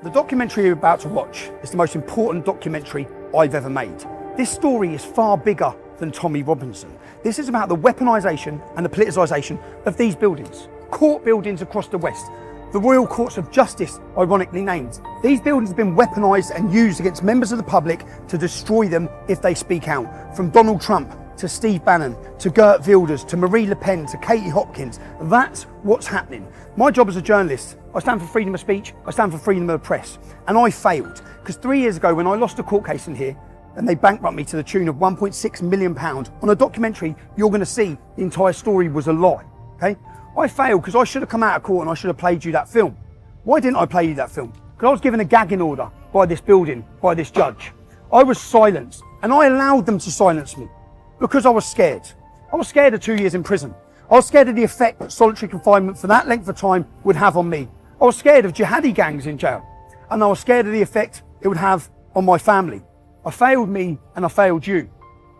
The documentary you're about to watch is the most important documentary I've ever made. This story is far bigger than Tommy Robinson. This is about the weaponisation and the politicisation of these buildings. Court buildings across the West. The Royal Courts of Justice, ironically named. These buildings have been weaponised and used against members of the public to destroy them if they speak out. From Donald Trump to Steve Bannon, to Geert Wilders, to Marie Le Pen, to Katie Hopkins. That's what's happening. My job as a journalist, I stand for freedom of speech, I stand for freedom of the press. And I failed, because 3 years ago when I lost a court case in here, and they bankrupted me to the tune of £1.6 million, on a documentary, you're gonna see the entire story was a lie, okay? I failed because I should have come out of court and I should have played you that film. Why didn't I play you that film? Because I was given a gagging order by this building, by this judge. I was silenced, and I allowed them to silence me. Because I was scared. I was scared of 2 years in prison. I was scared of the effect that solitary confinement for that length of time would have on me. I was scared of jihadi gangs in jail. And I was scared of the effect it would have on my family. I failed me and I failed you.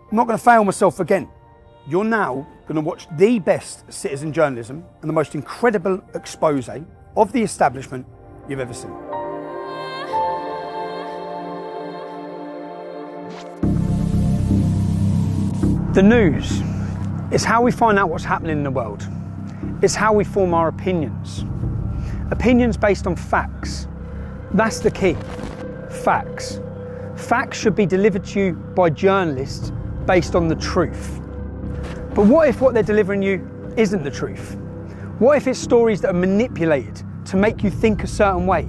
I'm not going to fail myself again. You're now going to watch the best citizen journalism and the most incredible expose of the establishment you've ever seen. The news is how we find out what's happening in the world. It's how we form our opinions. Opinions based on facts. That's the key. Facts. Facts should be delivered to you by journalists based on the truth. But what if what they're delivering you isn't the truth? What if it's stories that are manipulated to make you think a certain way,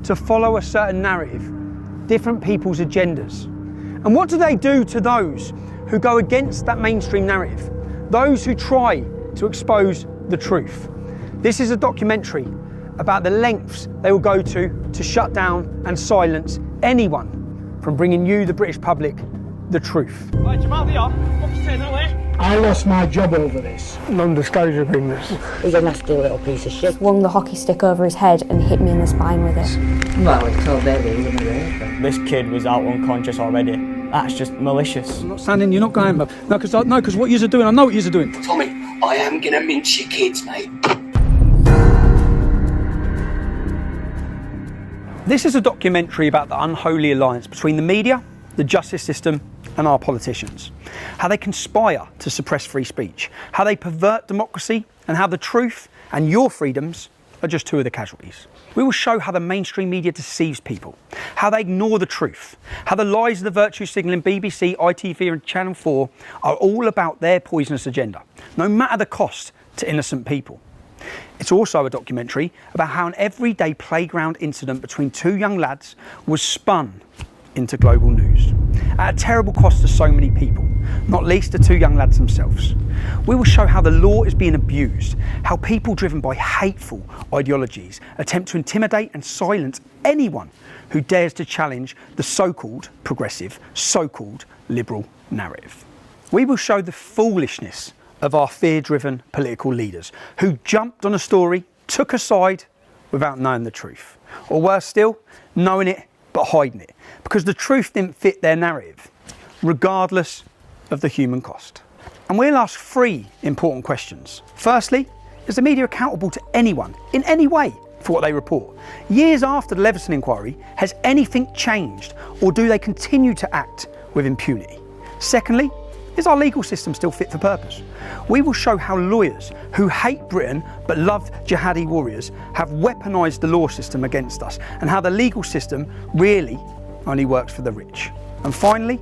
to follow a certain narrative, different people's agendas? And what do they do to those who go against that mainstream narrative, those who try to expose the truth? This is a documentary about the lengths they will go to shut down and silence anyone from bringing you, the British public, the truth. Right, Jamal, what you saying that way? I lost my job over this. Non-disclosure agreements. He's a nasty little piece of shit. Swung the hockey stick over his head and hit me in the spine with it. Well, it's told baby, he wasn't there. This kid was out unconscious already. That's just malicious. I'm not standing, you're not going, but no, because what you're doing, I know what you're doing. Tommy, I am gonna mince your kids, mate. This is a documentary about the unholy alliance between the media, the justice system, and our politicians. How they conspire to suppress free speech, how they pervert democracy, and how the truth and your freedoms are just two of the casualties. We will show how the mainstream media deceives people, how they ignore the truth, how the lies of the virtue signalling BBC, ITV and Channel 4 are all about their poisonous agenda, no matter the cost to innocent people. It's also a documentary about how an everyday playground incident between two young lads was spun into global news, at a terrible cost to so many people, not least the two young lads themselves. We will show how the law is being abused, how people driven by hateful ideologies attempt to intimidate and silence anyone who dares to challenge the so-called progressive, so-called liberal narrative. We will show the foolishness of our fear-driven political leaders who jumped on a story, took a side without knowing the truth, or worse still, knowing it but hiding it, because the truth didn't fit their narrative, regardless of the human cost. And we'll ask three important questions. Firstly, is the media accountable to anyone, in any way, for what they report? Years after the Leveson inquiry, has anything changed, or do they continue to act with impunity? Secondly, is our legal system still fit for purpose? We will show how lawyers who hate Britain but love jihadi warriors have weaponised the law system against us, and how the legal system really only works for the rich. And finally,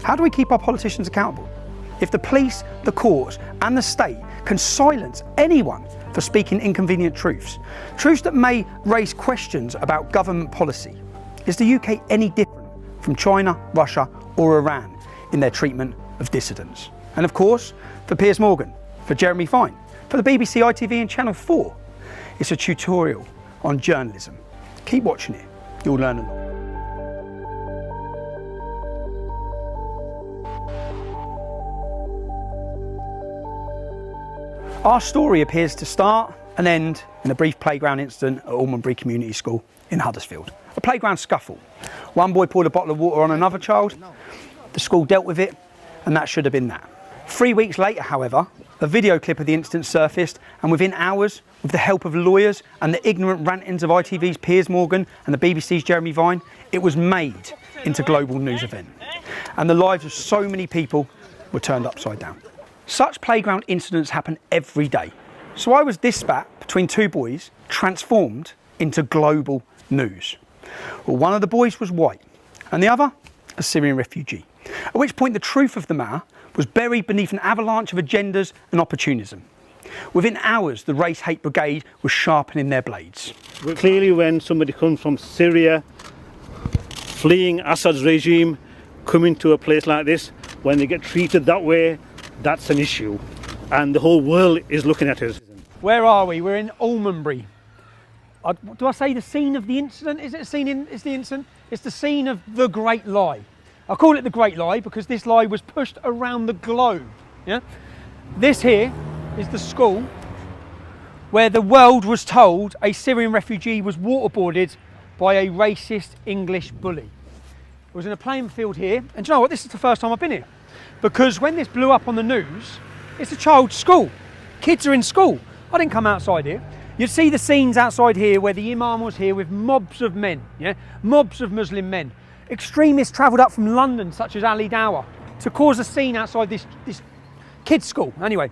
how do we keep our politicians accountable? If the police, the courts and the state can silence anyone for speaking inconvenient truths, truths that may raise questions about government policy, is the UK any different from China, Russia or Iran in their treatment of dissidents? And of course, for Piers Morgan, for Jeremy Fine, for the BBC, ITV and Channel 4, it's a tutorial on journalism. Keep watching it, you'll learn a lot. Our story appears to start and end in a brief playground incident at Almondbury Community School in Huddersfield. A playground scuffle. One boy poured a bottle of water on another child. The school dealt with it, and that should have been that. 3 weeks later, however, a video clip of the incident surfaced, and within hours, with the help of lawyers and the ignorant rantings of ITV's Piers Morgan and the BBC's Jeremy Vine, it was made into a global news event. And the lives of so many people were turned upside down. Such playground incidents happen every day. So why was this spat between two boys transformed into global news? Well, one of the boys was white and the other a Syrian refugee. At which point the truth of the matter was buried beneath an avalanche of agendas and opportunism. Within hours, the Race Hate Brigade was sharpening their blades. Clearly, when somebody comes from Syria, fleeing Assad's regime, coming to a place like this, when they get treated that way, that's an issue. And the whole world is looking at us. Where are we? We're in Almonbury. Do I say the scene of the incident? Is it a scene in the incident? It's the scene of the Great Lie. I call it the Great Lie because this lie was pushed around the globe. Yeah? This here is the school where the world was told a Syrian refugee was waterboarded by a racist English bully. It was in a playing field here, and do you know what? This is the first time I've been here. Because when this blew up on the news, it's a child's school. Kids are in school. I didn't come outside here. You'd see the scenes outside here where the imam was here with mobs of men, yeah? Mobs of Muslim men. Extremists travelled up from London, such as Ali Dawah, to cause a scene outside this kids' school. Anyway,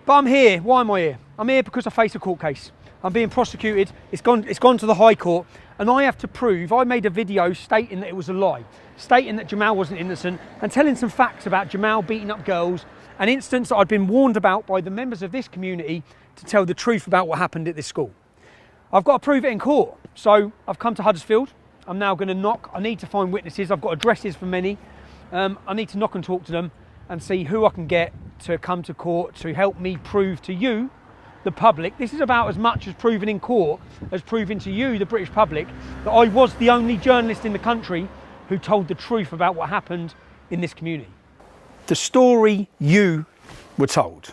but I'm here. Why am I here? I'm here because I face a court case. I'm being prosecuted. It's gone to the High Court, and I have to prove. I made a video stating that it was a lie, stating that Jamal wasn't innocent, and telling some facts about Jamal beating up girls, an instance that I'd been warned about by the members of this community to tell the truth about what happened at this school. I've got to prove it in court, so I've come to Huddersfield. I'm now going to knock. I need to find witnesses. I've got addresses for many. I need to knock and talk to them and see who I can get to come to court to help me prove to you, the public. This is about as much as proving in court as proving to you, the British public, that I was the only journalist in the country who told the truth about what happened in this community. The story you were told.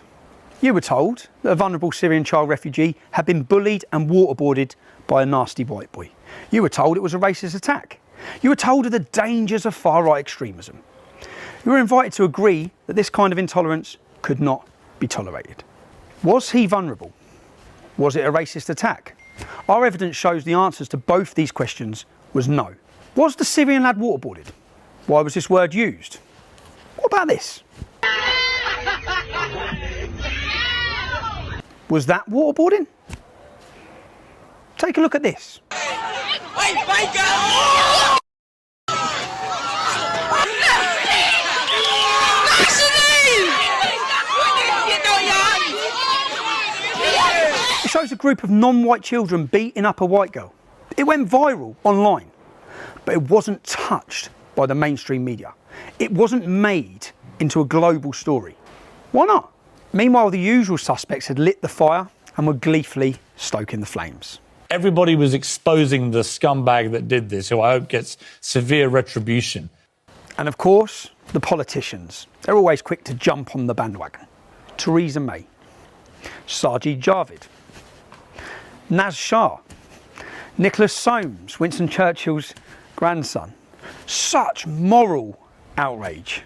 You were told that a vulnerable Syrian child refugee had been bullied and waterboarded by a nasty white boy. You were told it was a racist attack. You were told of the dangers of far-right extremism. You were invited to agree that this kind of intolerance could not be tolerated. Was he vulnerable? Was it a racist attack? Our evidence shows the answers to both these questions was no. Was the Syrian lad waterboarded? Why was this word used? What about this? Was that waterboarding? Take a look at this. It shows a group of non-white children beating up a white girl. It went viral online, but it wasn't touched by the mainstream media. It wasn't made into a global story. Why not? Meanwhile, the usual suspects had lit the fire and were gleefully stoking the flames. Everybody was exposing the scumbag that did this, who I hope gets severe retribution. And of course, the politicians. They're always quick to jump on the bandwagon. Theresa May, Sajid Javid, Naz Shah, Nicholas Soames, Winston Churchill's grandson. Such moral outrage.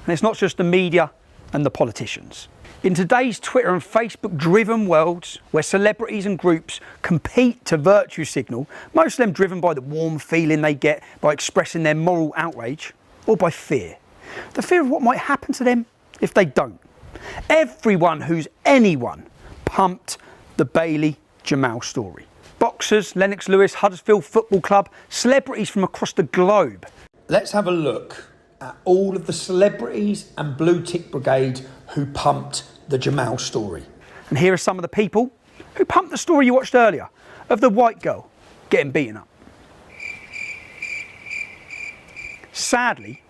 And it's not just the media and the politicians. In today's Twitter and Facebook driven worlds where celebrities and groups compete to virtue signal, most of them driven by the warm feeling they get by expressing their moral outrage, or by fear. The fear of what might happen to them if they don't. Everyone who's anyone pumped the Bailey Jamal story. Boxers, Lennox Lewis, Huddersfield Football Club, celebrities from across the globe. Let's have a look at all of the celebrities and blue tick brigade who pumped the Jamal story. And here are some of the people who pumped the story you watched earlier of the white girl getting beaten up. Sadly,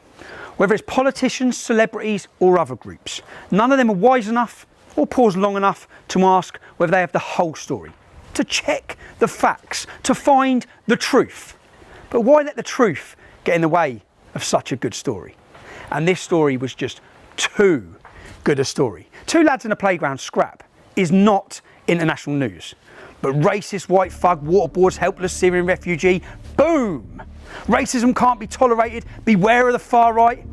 whether it's politicians, celebrities or other groups, none of them are wise enough or pause long enough to ask whether they have the whole story, to check the facts, to find the truth. But why let the truth get in the way of such a good story? And this story was just too good a story. Two lads in a playground scrap is not international news. But racist white thug waterboards helpless Syrian refugee, boom! Racism can't be tolerated, beware of the far right.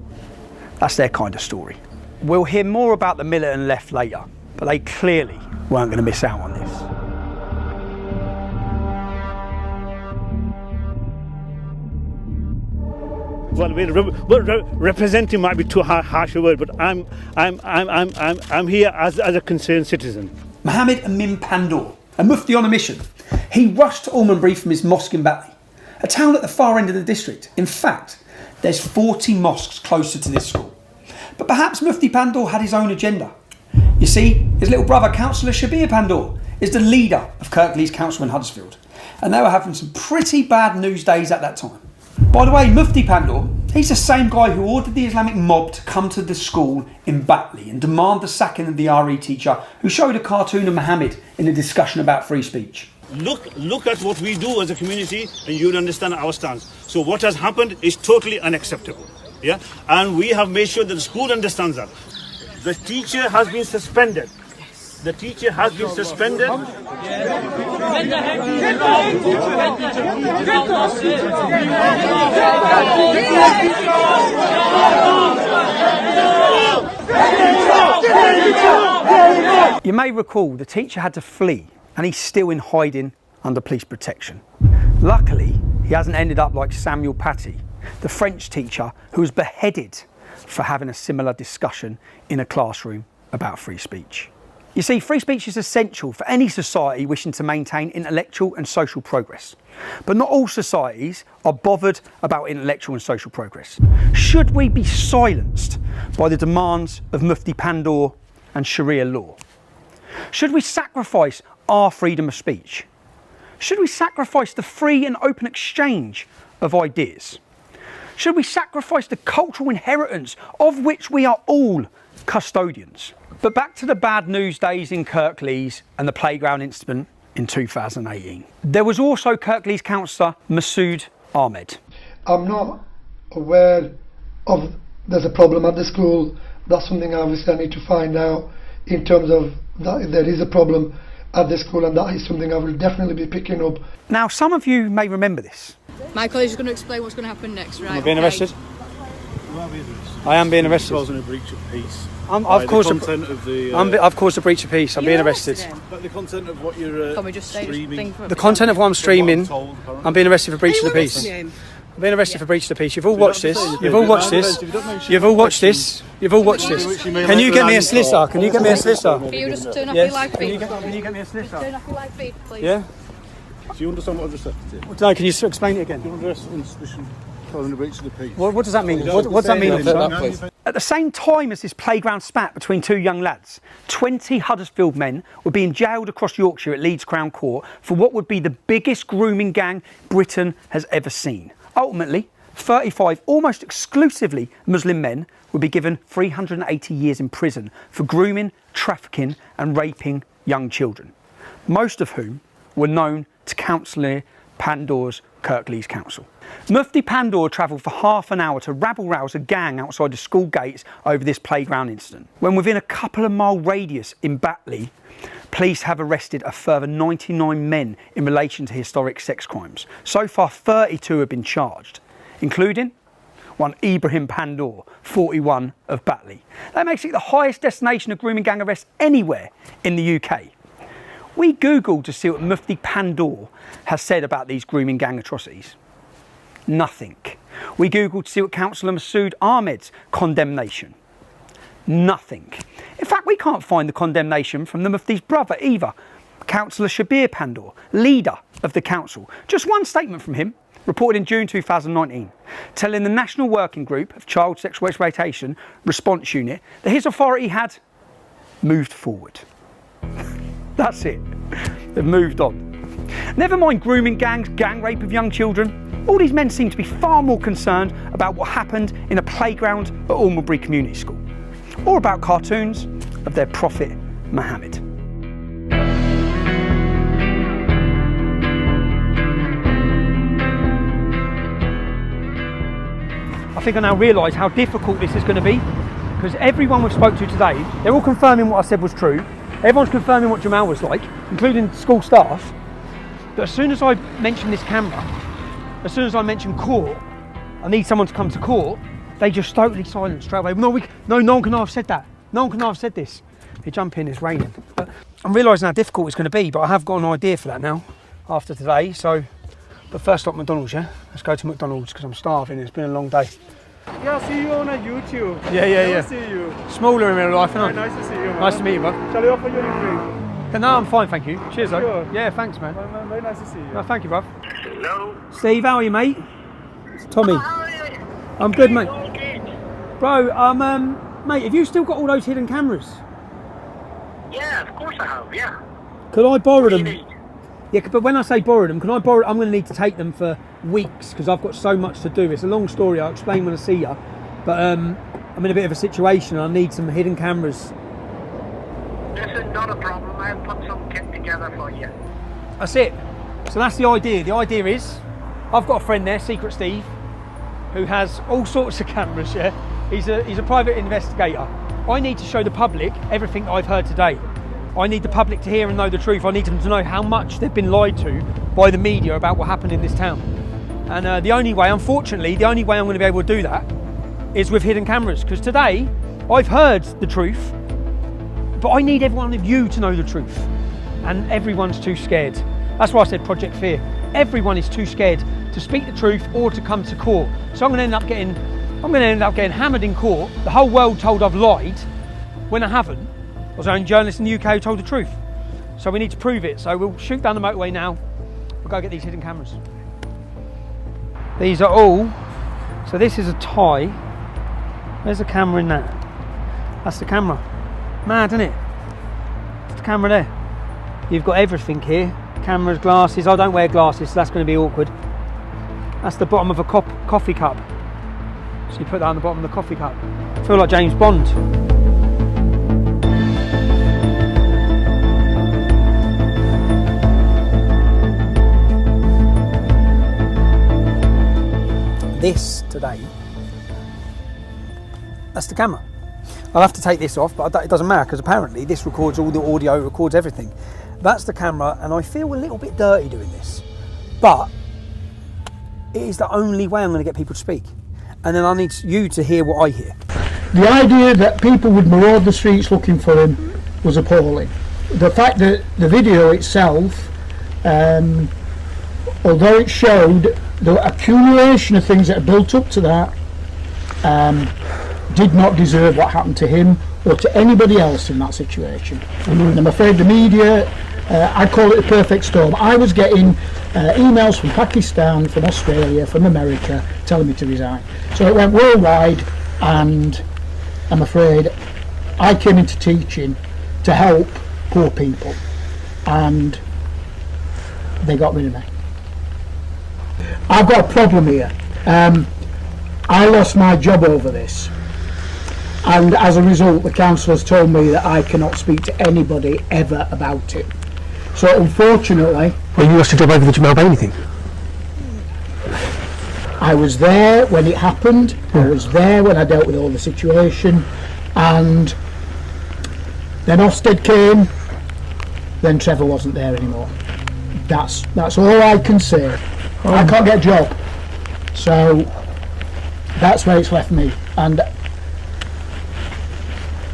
That's their kind of story. We'll hear more about the militant left later, but they clearly weren't going to miss out on this. representing might be too harsh a word, but I'm here as a concerned citizen. Mohammed Amin Pandoor, a mufti on a mission. He rushed to Almondbury from his mosque in Batley, a town at the far end of the district. In fact, there's 40 mosques closer to this school. But perhaps Mufti Pandoor had his own agenda. You see, his little brother, Councillor Shabir Pandoor, is the leader of Kirklees Council in Huddersfield, and they were having some pretty bad news days at that time. By the way, Mufti Pandoor, he's the same guy who ordered the Islamic mob to come to the school in Batley and demand the sacking of the RE teacher who showed a cartoon of Muhammad in a discussion about free speech. Look at what we do as a community, and you'll understand our stance. So what has happened is totally unacceptable. Yeah, and we have made sure that the school understands that. The teacher has been suspended. The teacher has been suspended. You may recall the teacher had to flee and he's still in hiding under police protection. Luckily, he hasn't ended up like Samuel Paty, the French teacher who was beheaded for having a similar discussion in a classroom about free speech. You see, free speech is essential for any society wishing to maintain intellectual and social progress. But not all societies are bothered about intellectual and social progress. Should we be silenced by the demands of Mufti Pandoor and Sharia law? Should we sacrifice our freedom of speech? Should we sacrifice the free and open exchange of ideas? Should we sacrifice the cultural inheritance of which we are all custodians? But back to the bad news days in Kirklees and the playground incident in 2018. There was also Kirklees councillor Masood Ahmed. I'm not aware of there's a problem at the school. That's something obviously I need to find out in terms of that if there is a problem at the school, and that is something I will definitely be picking up. Now, some of you may remember this. My colleague is going to explain what's going to happen next, right? Am I being arrested? I am being arrested. Causing a breach of peace. I've caused a breach of peace. I'm being arrested. But the content of what you're Can we just say streaming. The content of what I'm streaming, I'm being arrested for breach of the peace. I'm being arrested for breach of the peace. You've all watched this. You've all watched this. You've all watched this. You've all watched this. Can you get me a solicitor? Can you get me a solicitor? Can you just turn off your live feed? Can you get me a solicitor? Turn off your live feed, please. Yeah? Do you understand what I've just said to you? No, can you explain it again? What does that mean? What does that mean? At the same time as this playground spat between two young lads, 20 Huddersfield men were being jailed across Yorkshire at Leeds Crown Court for what would be the biggest grooming gang Britain has ever seen. Ultimately, 35 almost exclusively Muslim men would be given 380 years in prison for grooming, trafficking and raping young children, most of whom were known to Councillor Pandoor's Kirklees Council. Mufti Pandoor travelled for half an hour to rabble-rouse a gang outside the school gates over this playground incident, when within a couple of mile radius in Batley, police have arrested a further 99 men in relation to historic sex crimes. So far, 32 have been charged, including one Ibrahim Pandoor, 41 of Batley. That makes it the highest destination of grooming gang arrests anywhere in the UK. We Googled to see what Mufti Pandoor has said about these grooming gang atrocities. Nothing. We Googled to see what Councillor Masood Ahmed's condemnation. Nothing. In fact, we can't find the condemnation from the Mufti's brother either, Councillor Shabir Pandoor, leader of the council. Just one statement from him, reported in June 2019, telling the National Working Group of Child Sexual Exploitation Response Unit that his authority had moved forward. That's it. They've moved on. Never mind grooming gangs, gang rape of young children. All these men seem to be far more concerned about what happened in a playground at Almondbury Community School, or about cartoons of their prophet Muhammad. I think I now realise how difficult this is going to be, because everyone we've spoke to today, they're all confirming what I said was true. Everyone's confirming what Jamal was like, including school staff. But as soon as I mention this camera, as soon as I mention court, I need someone to come to court, they just totally silence straight away. No one can have said that. No one can have said this. They jump in, it's raining. But I'm realising how difficult it's going to be, but I have got an idea for that now, after today. So But first stop McDonald's, yeah? Let's go to McDonald's because I'm starving. It's been a long day. Yeah, see you on a YouTube. Yeah. See you. Smaller in real life, isn't it? Nice to see you, man. Nice to meet you, bud. Shall I offer you a drink? No, I'm fine, thank you. Cheers, though. Sure. Yeah, thanks, man. Very nice to see you. No, thank you, bruv. Hello. Steve, how are you, mate? It's Tommy. I'm good, mate. Bro, mate, have you still got all those hidden cameras? Yeah, of course I have, yeah. Could I borrow What do them? you need? Yeah, but when I say borrow them, can I borrow? I'm going to need to take them for weeks because I've got so much to do. It's a long story. I'll explain when I see you. But I'm in a bit of a situation. I need some hidden cameras. This is not a problem. I'll put some kit together for you. That's it. So that's the idea. The idea is, I've got a friend there, Secret Steve, who has all sorts of cameras. Yeah, he's a private investigator. I need to show the public everything that I've heard today. I need the public to hear and know the truth. I need them to know how much they've been lied to by the media about what happened in this town. And the only way, unfortunately, the only way I'm going to be able to do that is with hidden cameras. Because today, I've heard the truth, but I need every one of you to know the truth. And everyone's too scared. That's why I said Project Fear. Everyone is too scared to speak the truth or to come to court. So I'm going to end up getting hammered in court. The whole world told I've lied when I haven't. I was the only journalist in the UK who told the truth. So we need to prove it. So we'll shoot down the motorway now. We'll go get these hidden cameras. These are all, so this is a tie. There's a camera in that. That's the camera. Mad, isn't it? It's the camera there. You've got everything here. Cameras, glasses. I don't wear glasses, so that's going to be awkward. That's the bottom of a coffee cup. So you put that on the bottom of the coffee cup. I feel like James Bond. This today, that's the camera. I'll have to take this off, but it doesn't matter because apparently this records all the audio, records everything. That's the camera, and I feel a little bit dirty doing this, but it is the only way I'm going to get people to speak. And then I need you to hear what I hear. The idea that people would maraud the streets looking for him was appalling. The fact that the video itself, although it showed the accumulation of things that are built up to that, did not deserve what happened to him or to anybody else in that situation. And I'm afraid the media, I call it a perfect storm. I was getting emails from Pakistan, from Australia, from America telling me to resign. So it went worldwide, and I'm afraid I came into teaching to help poor people, and they got rid of me. I've got a problem here. I lost my job over this, and as a result the council has told me that I cannot speak to anybody ever about it. So unfortunately... Well, you lost your job over the Jamal Bailey thing? I was there when it happened, I was there when I dealt with all the situation, and then Ofsted came, then Trevor wasn't there anymore. That's all I can say. I can't get a job, so that's where it's left me, and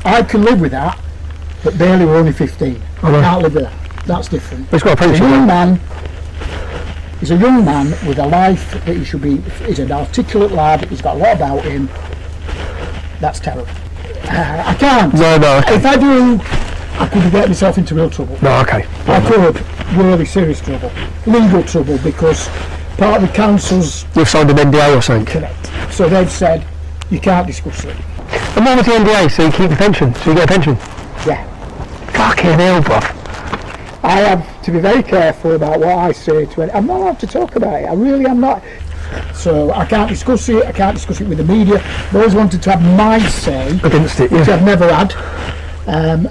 I can live with that, but Bailey were only 15. I can't live with that. That's different. He's got a young man. He's a young man with a life that he should be. He's an articulate lad. He's got a lot about him. That's terrible. I can't. No, okay. If I do, I could get myself into real trouble. No, okay. I could, really serious trouble, legal trouble, because part of the council's... You've signed an NDA or something? Correct. So they've said you can't discuss it. And what was the NDA? So you keep the pension? So you get a pension? Yeah. Fucking hell, bruv. I have to be very careful about what I say to it. I'm not allowed to talk about it. I really am not. So I can't discuss it. I can't discuss it with the media. I've always wanted to have my say against it, which I've never had.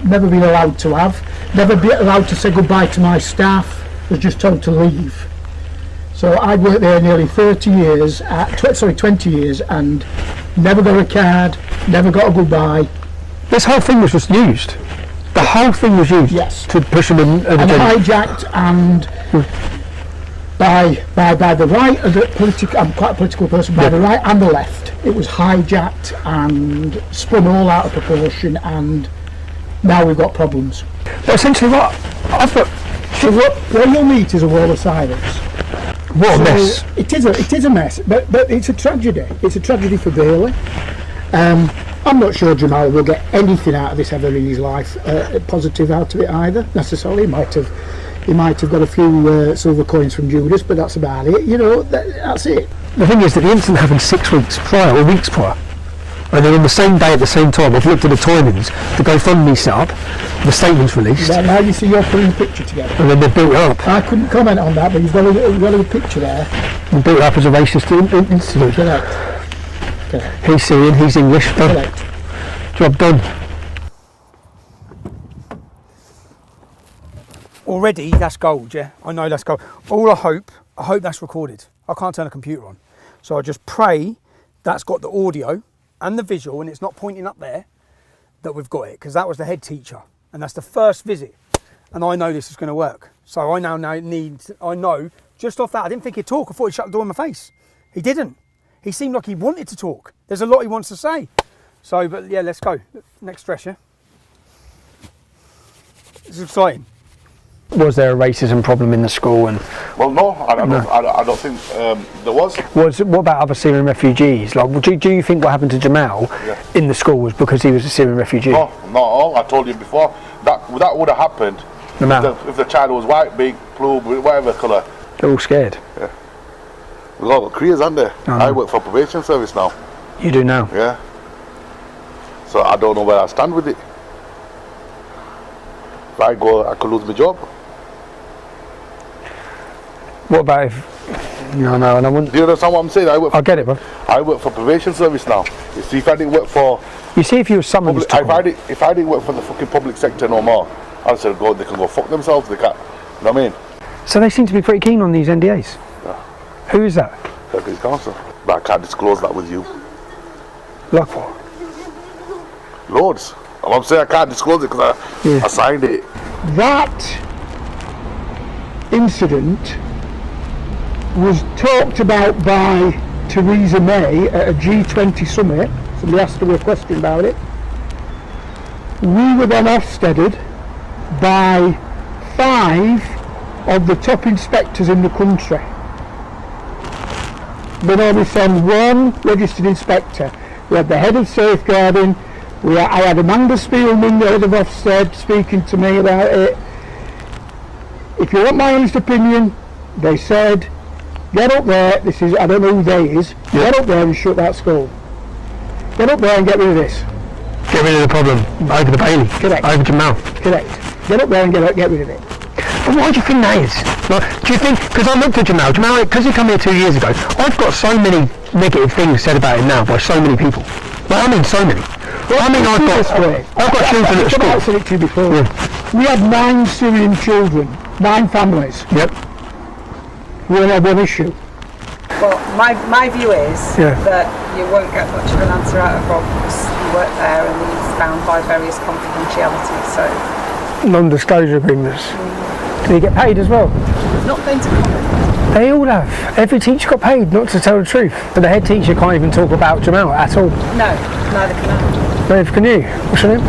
Never been allowed to have. Never been allowed to say goodbye to my staff. Was just told to leave. So I worked there nearly 20 years, and never got a card, never got a goodbye. This whole thing was just used. The whole thing was used, yes, to push them in. And hijacked, and by the right of the political, I'm quite a political person, by the right and the left, it was hijacked and spun all out of proportion, and now we've got problems. But essentially what I've got... So what you'll meet is a wall of silence. What a mess. It is a mess, but it's a tragedy. It's a tragedy for Bailey. I'm not sure Jamal will get anything out of this ever in his life, positive out of it either, necessarily. He might have got a few silver coins from Judas, but that's about it. You know, that's it. The thing is that the incident happened 6 weeks prior, or weeks prior. And then on the same day at the same time, I've looked at the timings, the GoFundMe set up, the statement's released. Now you see you're putting the picture together. And then they built it up. I couldn't comment on that, but you've got a picture there. And built it up as a racist incident. Correct. He's Syrian, he's English. Done. Correct. Job done. Already, that's gold, yeah? I know that's gold. All I hope that's recorded. I can't turn a computer on. So I just pray that's got the audio and the visual, and it's not pointing up there, that we've got it, because that was the head teacher, and that's the first visit, and I know this is going to work. So I now know, just off that, I didn't think he'd talk. I thought he'd shut the door in my face. He didn't. He seemed like he wanted to talk. There's a lot he wants to say. So, but yeah, let's go. Next stretcher. It's exciting. Was there a racism problem in the school? And well, no, I don't think there was. What about other Syrian refugees? Like, do you think what happened to Jamal in the school was because he was a Syrian refugee? No, not at all. I told you before that would have happened if the child was white, big, blue, whatever colour. They're all scared. Yeah. We've all got careers, aren't they? I work for probation service now. You do now? Yeah. So I don't know where I stand with it. If I go, I could lose my job. What about if... No, and I wouldn't... Do you understand what I'm saying? I get it, bro. I work for probation service now. You see, if I didn't work for... You see, if you were someone... If I didn't work for the fucking public sector no more, I'd say, they can go fuck themselves. They can't... You know what I mean? So they seem to be pretty keen on these NDAs? Yeah. Who is that? Deputy Council. But I can't disclose that with you. Like what? Loads. I'm saying I can't disclose it because I signed it. That incident was talked about by Theresa May at a G20 summit. Somebody asked her a question about it. We were then Ofsteded by 5 of the top inspectors in the country. Then only sent 1 registered inspector. We had the head of safeguarding. I had Amanda Spielman, the head of Ofsted, speaking to me about it. If you want my honest opinion, they said, get up there, I don't know who they is, get up there and shut that school. Get up there and get rid of this. Get rid of the problem, over the Bailey. Correct. Over Jamal. Correct. Get up there and get rid of it. But why do you think that is? Like, do you think, because I looked at Jamal, because he came here 2 years ago, I've got so many negative things said about him now by so many people. Like, I mean so many. Well, I mean, I've got children at school. I've said it to you before. We had 9 Syrian children, 9 families. Yep. We only had 1 issue. But my view is that you won't get much of an answer out of Rob because he worked there and he's bound by various confidentialities. So non-disclosure agreements. Did he get paid as well? Not going to comment. They all have. Every teacher got paid not to tell the truth. But the head teacher can't even talk about Jamal at all. No, neither can I. Neither can you. What's your name?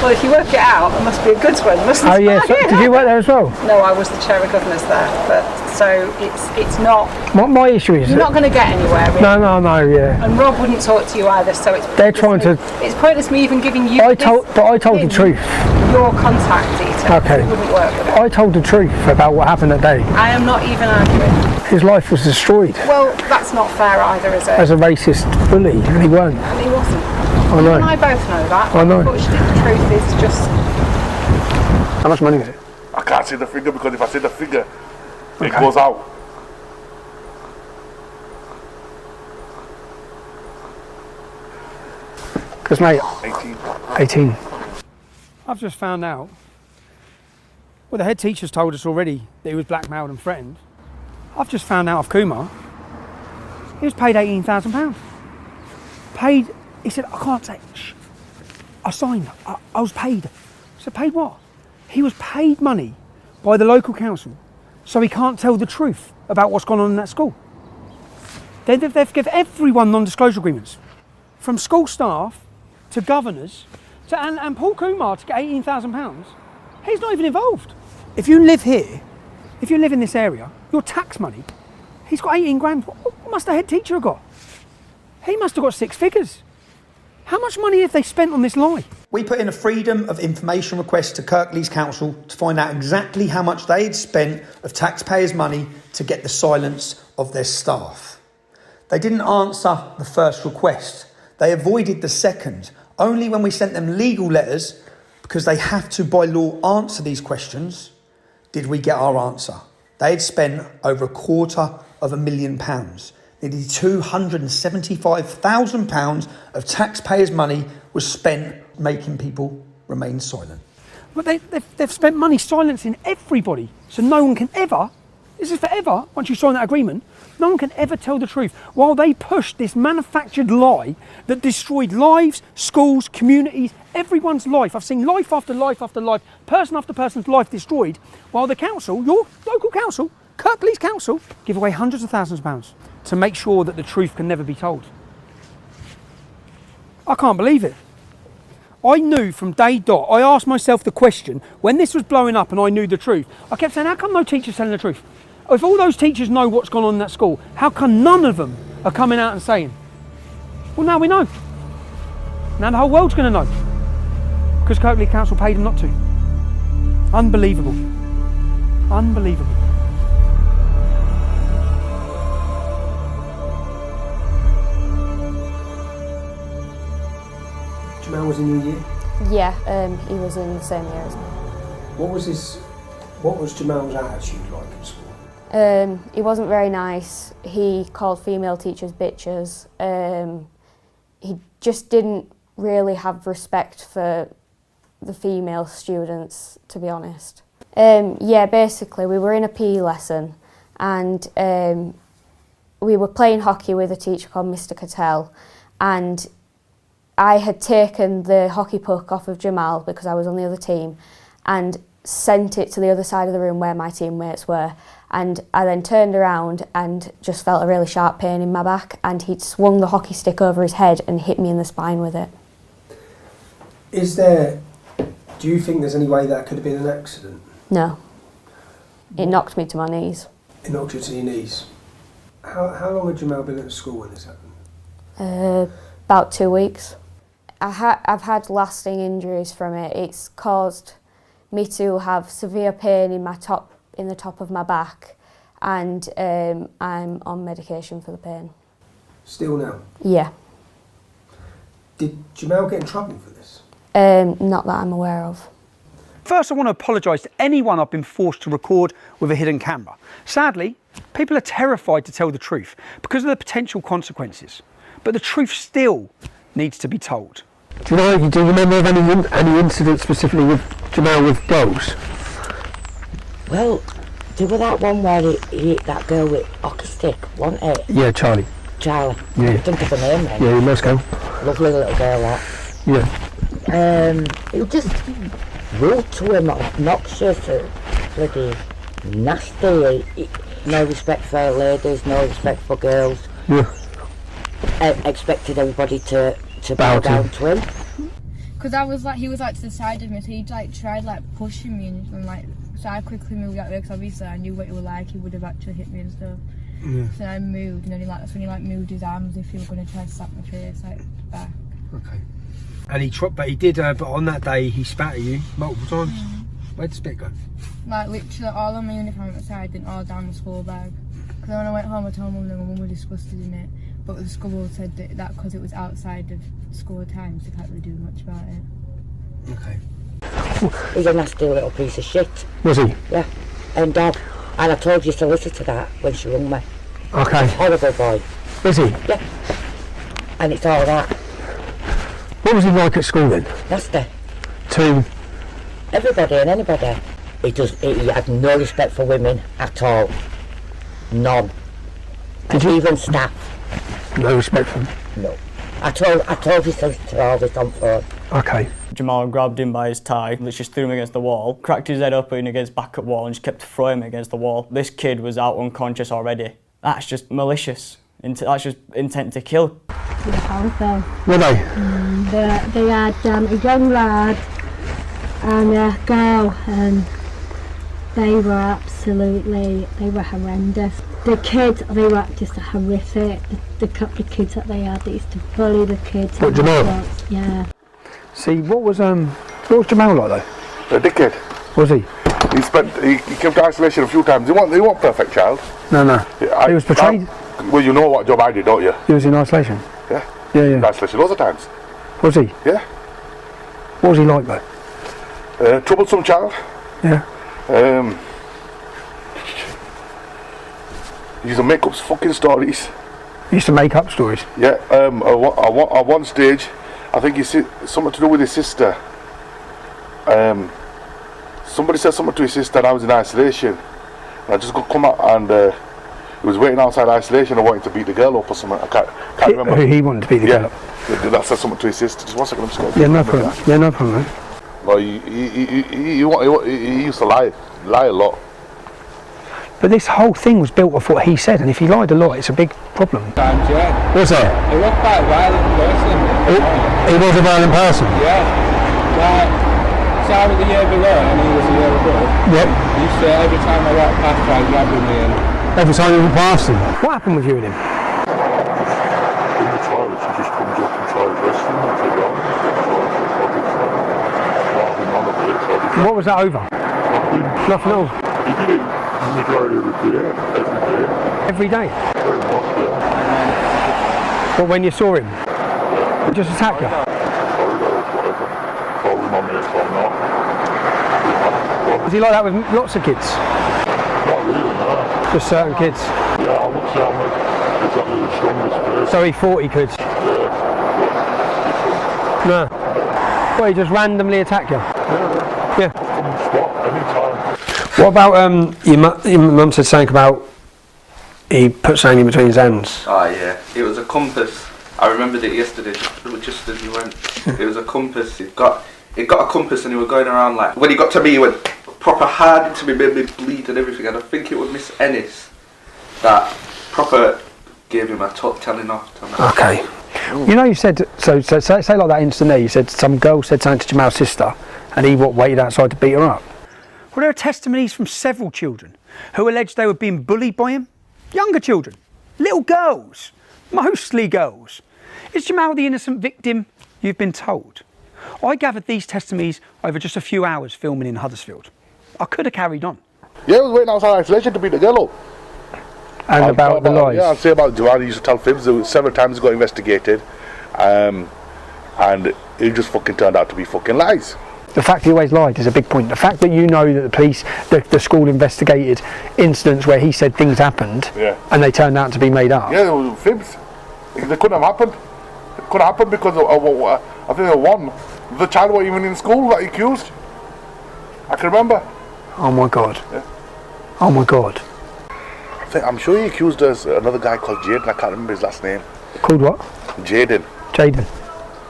Well, if you work it out, it must be a good one, mustn't it? Oh yes. So, did you work there as well? No, I was the chair of governors there. But so it's not. My issue is you're not going to get anywhere. Really. No, yeah. And Rob wouldn't talk to you either, so it's. They're trying to. It's pointless me even giving you. I told the truth. Your contact details. Okay. It wouldn't work with it. I told the truth about what happened that day. I am not even arguing. His life was destroyed. Well, that's not fair either, is it? As a racist bully, and he weren't. And he wasn't. I know. You and I both know that. I know. Unfortunately, the truth is just. How much money is it? I can't see the figure because if I see the figure, it goes out. Because mate, 18. I've just found out. Well, the head teacher's told us already that he was blackmailed and threatened. I've just found out of Kumar. He was paid £18,000. Paid. He said, I can't say. Shh. I signed. I was paid. I said, paid what? He was paid money by the local council, so he can't tell the truth about what's gone on in that school. They've given everyone non-disclosure agreements, from school staff to governors, and Paul Kumar to get £18,000. He's not even involved. If you live here, if you live in this area, your tax money. He's got 18 grand. What must the head teacher have got? He must have got 6 figures. How much money have they spent on this lie? We put in a freedom of information request to Kirklees Council to find out exactly how much they had spent of taxpayers' money to get the silence of their staff. They didn't answer the first request. They avoided the second. Only when we sent them legal letters, because they have to by law answer these questions, did we get our answer. They had spent over £250,000. Nearly £275,000 of taxpayers' money was spent making people remain silent. But they've spent money silencing everybody, so no one can ever, this is forever, once you sign that agreement, no one can ever tell the truth. While they pushed this manufactured lie that destroyed lives, schools, communities, everyone's life. I've seen life after life after life, person after person's life destroyed, while the council, your local council, Kirklees Council, give away hundreds of thousands of pounds to make sure that the truth can never be told. I can't believe it. I knew from day dot, I asked myself the question, when this was blowing up and I knew the truth, I kept saying, how come no teacher's telling the truth? If all those teachers know what's gone on in that school, how come none of them are coming out and saying? Well, now we know. Now the whole world's going to know. Because Kirklees Council paid them not to. Unbelievable. Unbelievable. Jamal was in your year? Yeah, he was in the same year as me. What was Jamal's attitude like at school? He wasn't very nice. He called female teachers bitches. He just didn't really have respect for the female students, to be honest. Yeah, basically we were in a PE lesson and we were playing hockey with a teacher called Mr. Cattell, and I had taken the hockey puck off of Jamal because I was on the other team and sent it to the other side of the room where my teammates were, and I then turned around and just felt a really sharp pain in my back, and he'd swung the hockey stick over his head and hit me in the spine with it. Do you think there's any way that could have been an accident? No. It knocked me to my knees. It knocked you to your knees? How long had Jamal been at school when this happened? About 2 weeks. I've had lasting injuries from it. It's caused me to have severe pain in the top of my back, and I'm on medication for the pain. Still now? Yeah. Did Jamal get in trouble for this? Not that I'm aware of. First, I want to apologise to anyone I've been forced to record with a hidden camera. Sadly, people are terrified to tell the truth because of the potential consequences. But the truth still needs to be told. Do you remember of any incident specifically with Jamal with girls? Well, there was that one where he hit that girl with hockey stick, wasn't it? Yeah, Charlie. Charlie. Yeah. I think of her name then. Yeah, in Moscow. Lovely little girl, that. Yeah. It was just rude to him, obnoxious, bloody nasty. No respect for ladies, no respect for girls. Yeah. Expected everybody to bow down to him. Because he was to the side of me, so he tried pushing me and so I quickly moved out there because obviously I knew what he was like. He would have actually hit me and stuff. Yeah. So I moved, and then that's when he moved his arms as if he were going to try to slap my face back. Okay. And he did. But on that day, he spat at you multiple times. Where'd the spit go? Literally all on my uniform outside and all down the school bag. Because when I went home, I told Mum and my mum were disgusted in it. But the school said that because it was outside of school times, they can't really do much about it. Okay. He's a nasty little piece of shit. Was he? Yeah. And I told your solicitor that when she rung me. Okay. He's a horrible boy. Is he? Yeah. And it's all that. What was he like at school then? Nasty. To? Everybody and anybody. He had no respect for women at all. None. Even staff. No respect for them? No. I told his solicitor all this on phone. Okay. Jamal grabbed him by his tie, just threw him against the wall, cracked his head open against the back of the wall and just kept throwing him against the wall. This kid was out unconscious already. That's just malicious. That's just intent to kill. Were they? They had a young lad and a girl, and They were horrendous. The kids, they were just horrific. The couple of kids that they had, they used to bully the kids. What, Jamal? Yeah. See, what was Jamal like though? A dickhead. Was he? He came to isolation a few times. He wasn't perfect child. No. He was portrayed. Well, you know what job I did, don't you? He was in isolation. Yeah. Yeah. In isolation loads of times. Was he? Yeah. What was he like though? Troublesome child. Yeah. He used to make up fucking stories. He used to make up stories? Yeah. At one stage, I think he said something to do with his sister. Somebody said something to his sister and I was in isolation. And I just got come out and he was waiting outside isolation and wanting to beat the girl up or something. I can't remember. He wanted to beat the girl up? That said something to his sister. Just 1 second, I'm just going to... Yeah, no problem. Yeah, no problem. No, he used to lie a lot. But this whole thing was built off what he said, and if he lied a lot, it's a big problem. Times, yeah. Was it? He was quite a violent person. He was a violent person? Yeah. Like, so I was the year below and he was the year above. Yep. He used to, every time I walked past, try grabbing me and... Every time you walked past him? What happened with you and him? In the toilet, he just comes up and tries wrestling and take on. What was that over? Nothing at all? He did it in the majority of the day, every day. Every day? Well, when you saw him? He just attacked you? Was he like that with lots of kids? Not really, no. Just certain kids? Yeah, I wouldn't say I'm exactly the strongest person. So he thought he could? No. Well, he just randomly attacked you? Yeah. What about your mum said something about he put something in between his hands? Oh yeah, it was a compass. I remembered it yesterday, just as you went. It was a compass. It got a compass and he was going around like, when he got to me he went proper hard into me, made me bleed and everything, and I think it was Miss Ennis that proper gave him a telling off. Okay. You know, you said, so say like that incident there, you said some girl said something to Jamal's sister and he waited outside to beat her up. Well, there are testimonies from several children who alleged they were being bullied by him. Younger children, little girls, mostly girls. Is Jamal the innocent victim you've been told? I gathered these testimonies over just a few hours filming in Huddersfield. I could have carried on. Yeah, I was waiting outside isolation to beat the girl up. And about the lies? Yeah, I'd say about Jamal, he used to tell fibs. Several times he got investigated. And it just fucking turned out to be fucking lies. The fact he always lied is a big point. The fact that you know that the police, the school investigated incidents where he said things happened and they turned out to be made up. Yeah, it was fibs. They couldn't have happened. It couldn't happen because I think there was one. The child wasn't even in school that he accused. I can remember. Oh my God. Yeah. Oh my God. I'm sure he accused us, another guy called Jaden. I can't remember his last name. Called what? Jaden.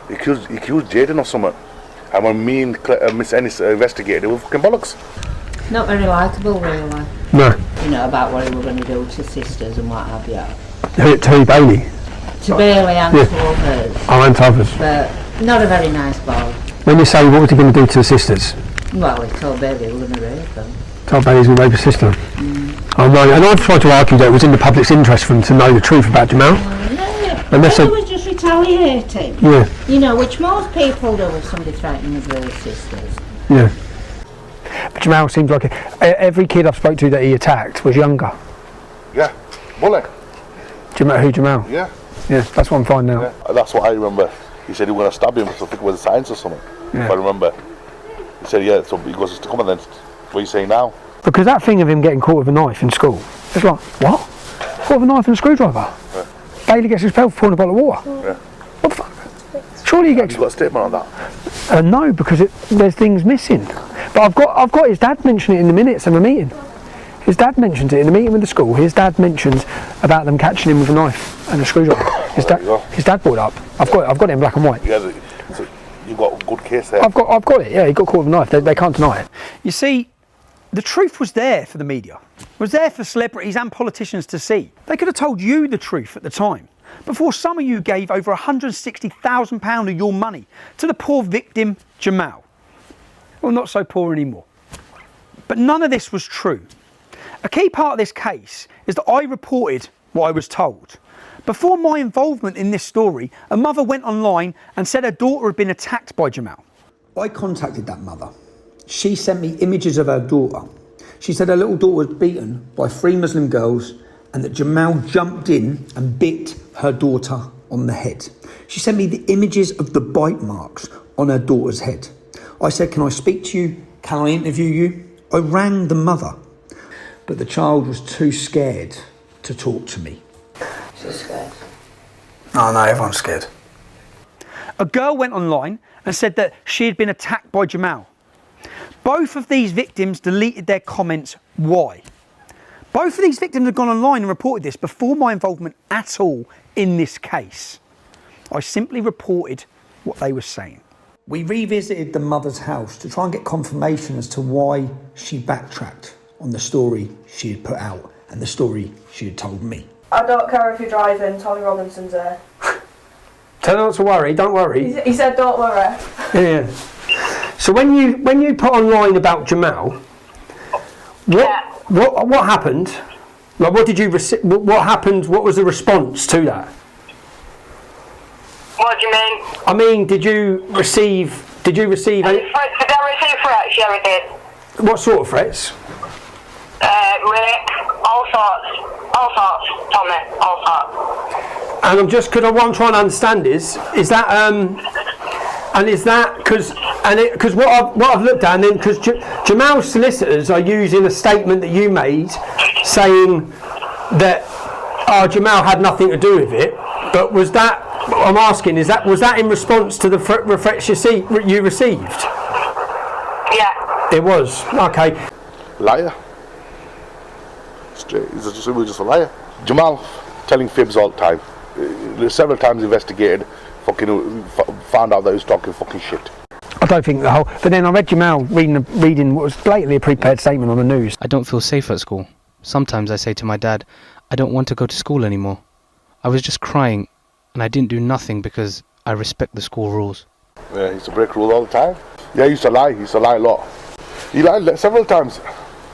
He accused Jaden of something. And when me and Miss Ennis investigated, it was fucking bollocks. Not very likeable, really. No. You know, about what he was going to do to sisters and what have you. To Bailey? To Bailey and to others. Oh, and to others. But not a very nice boy. When you say, what was he going to do to the sisters? Well, he told Bailey he was going to rape them. Told Bailey he was going to rape his sister? Oh no, and I've tried to argue that it was in the public's interest for them to know the truth about Jamal. And they was just retaliating. Yeah. You know, which most people do if somebody threatening with their sisters. Yeah. But Jamal seems like every kid I've spoke to that he attacked was younger. Yeah. Bully. Jamal? Yeah. Yeah, that's what I'm finding out. Yeah. That's what I remember. He said he was going to stab him, so I think it was science or something. Yeah. If I remember. He said, yeah, so he goes to come and then, what are you saying now? Because that thing of him getting caught with a knife in school, it's like, what? Caught with a knife and a screwdriver? Yeah. Bailey gets expelled for pouring a bottle of water? Yeah. What the fuck? Surely he gets... Have you got a statement on that? No, because there's things missing. But I've got his dad mention it in the minutes of a meeting. His dad mentions it in a meeting with the school. His dad mentions about them catching him with a knife and a screwdriver. His dad brought it up. I've got it in black and white. Yeah, so you've got a good case there. I've got it. Yeah, he got caught with a knife. They can't deny it. You see, the truth was there for the media. It was there for celebrities and politicians to see. They could have told you the truth at the time, before some of you gave over £160,000 of your money to the poor victim, Jamal. Well, not so poor anymore. But none of this was true. A key part of this case is that I reported what I was told. Before my involvement in this story, a mother went online and said her daughter had been attacked by Jamal. I contacted that mother. She sent me images of her daughter. She said her little daughter was beaten by 3 Muslim girls and that Jamal jumped in and bit her daughter on the head. She sent me the images of the bite marks on her daughter's head. I said, can I speak to you? Can I interview you? I rang the mother, but the child was too scared to talk to me. She's scared. Oh no, everyone's scared. A girl went online and said that she had been attacked by Jamal. Both of these victims deleted their comments. Why? Both of these victims had gone online and reported this before my involvement at all in this case. I simply reported what they were saying. We revisited the mother's house to try and get confirmation as to why she backtracked on the story she had put out and the story she had told me. I don't care if you're driving, Tommy Robinson's there. Tell her not to worry, don't worry. He said don't worry. Yeah. So when you put online about Jamal, what happened? Like, what did you what happened? What was the response to that? What do you mean? I mean, did you receive any? Did I receive threats? Yeah, I did. What sort of threats? Rape, all sorts, Tommy, all sorts. And I'm just, because what I'm trying to understand is that, and is that, because what I've looked at, and then, because Jamal's solicitors are using a statement that you made saying that Jamal had nothing to do with it, but was that, I'm asking, was that in response to the threats you received? Yeah. It was, okay. Liar. Straight, he was just a liar. Jamal telling fibs all the time. Several times investigated, found out that he was talking fucking shit. I don't think the whole. But then I read Jamal reading what was blatantly a prepared statement on the news. I don't feel safe at school. Sometimes I say to my dad, I don't want to go to school anymore. I was just crying, and I didn't do nothing because I respect the school rules. Yeah, he used to break rules all the time. Yeah, he used to lie. He used to lie a lot. He lied several times.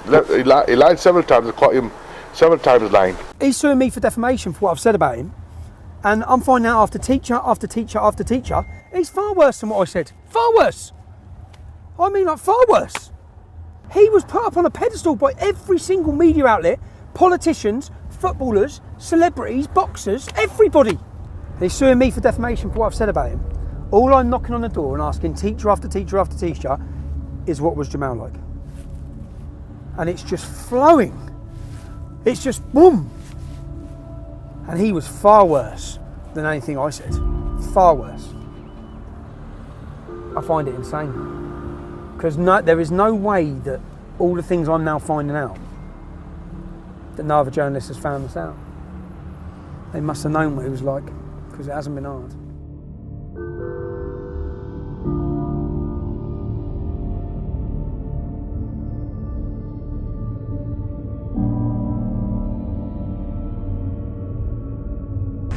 He lied several times. I caught him several times lying. He's suing me for defamation for what I've said about him. And I'm finding out after teacher after teacher after teacher, he's far worse than what I said. Far worse. I mean, like, far worse. He was put up on a pedestal by every single media outlet, politicians, footballers, celebrities, boxers, everybody. And he's suing me for defamation for what I've said about him. All I'm knocking on the door and asking teacher after teacher after teacher is, what was Jamal like? And it's just flowing. It's just boom. And he was far worse than anything I said. Far worse. I find it insane. Because there is no way that all the things I'm now finding out, that no other journalist has found this out. They must have known what he was like, because it hasn't been hard.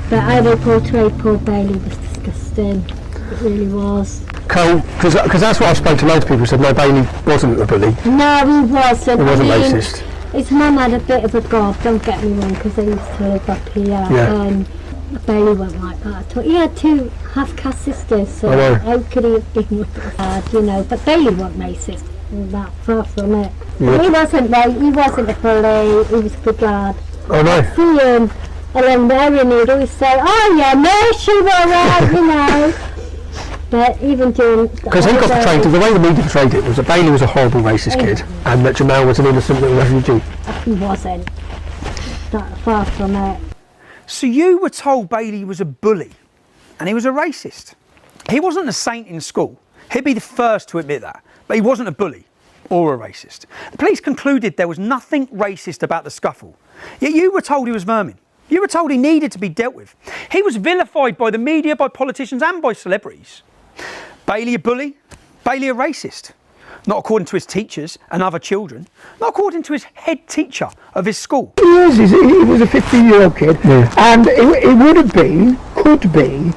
But how they portrayed Paul Bailey was disgusting. It really was. Cool, because that's what I've spoken to loads of people who said no, Bailey wasn't a bully. No, he wasn't. He wasn't racist. His mum had a bit of a gob, don't get me wrong, because they used to live up here. Yeah. Bailey wasn't like that at all. He had 2 half-caste sisters, so how could he have been with us, you know? But Bailey wasn't racist, that far from it. Yeah. He wasn't a bully, he was a good lad. Oh no. I'd see him along there and he'd always say, oh yeah, no, she was right, you know. But even during... Because he got portrayed, the way the media portrayed it was that Bailey was a horrible racist kid and that Jamal was an innocent little refugee. He wasn't. That far from it. So you were told Bailey was a bully and he was a racist. He wasn't a saint in school. He'd be the first to admit that. But he wasn't a bully or a racist. The police concluded there was nothing racist about the scuffle. Yet you were told he was vermin. You were told he needed to be dealt with. He was vilified by the media, by politicians and by celebrities. Bailey a bully? Bailey a racist? Not according to his teachers and other children. Not according to his head teacher of his school. He was a 15-year-old kid, and he would have been, could be,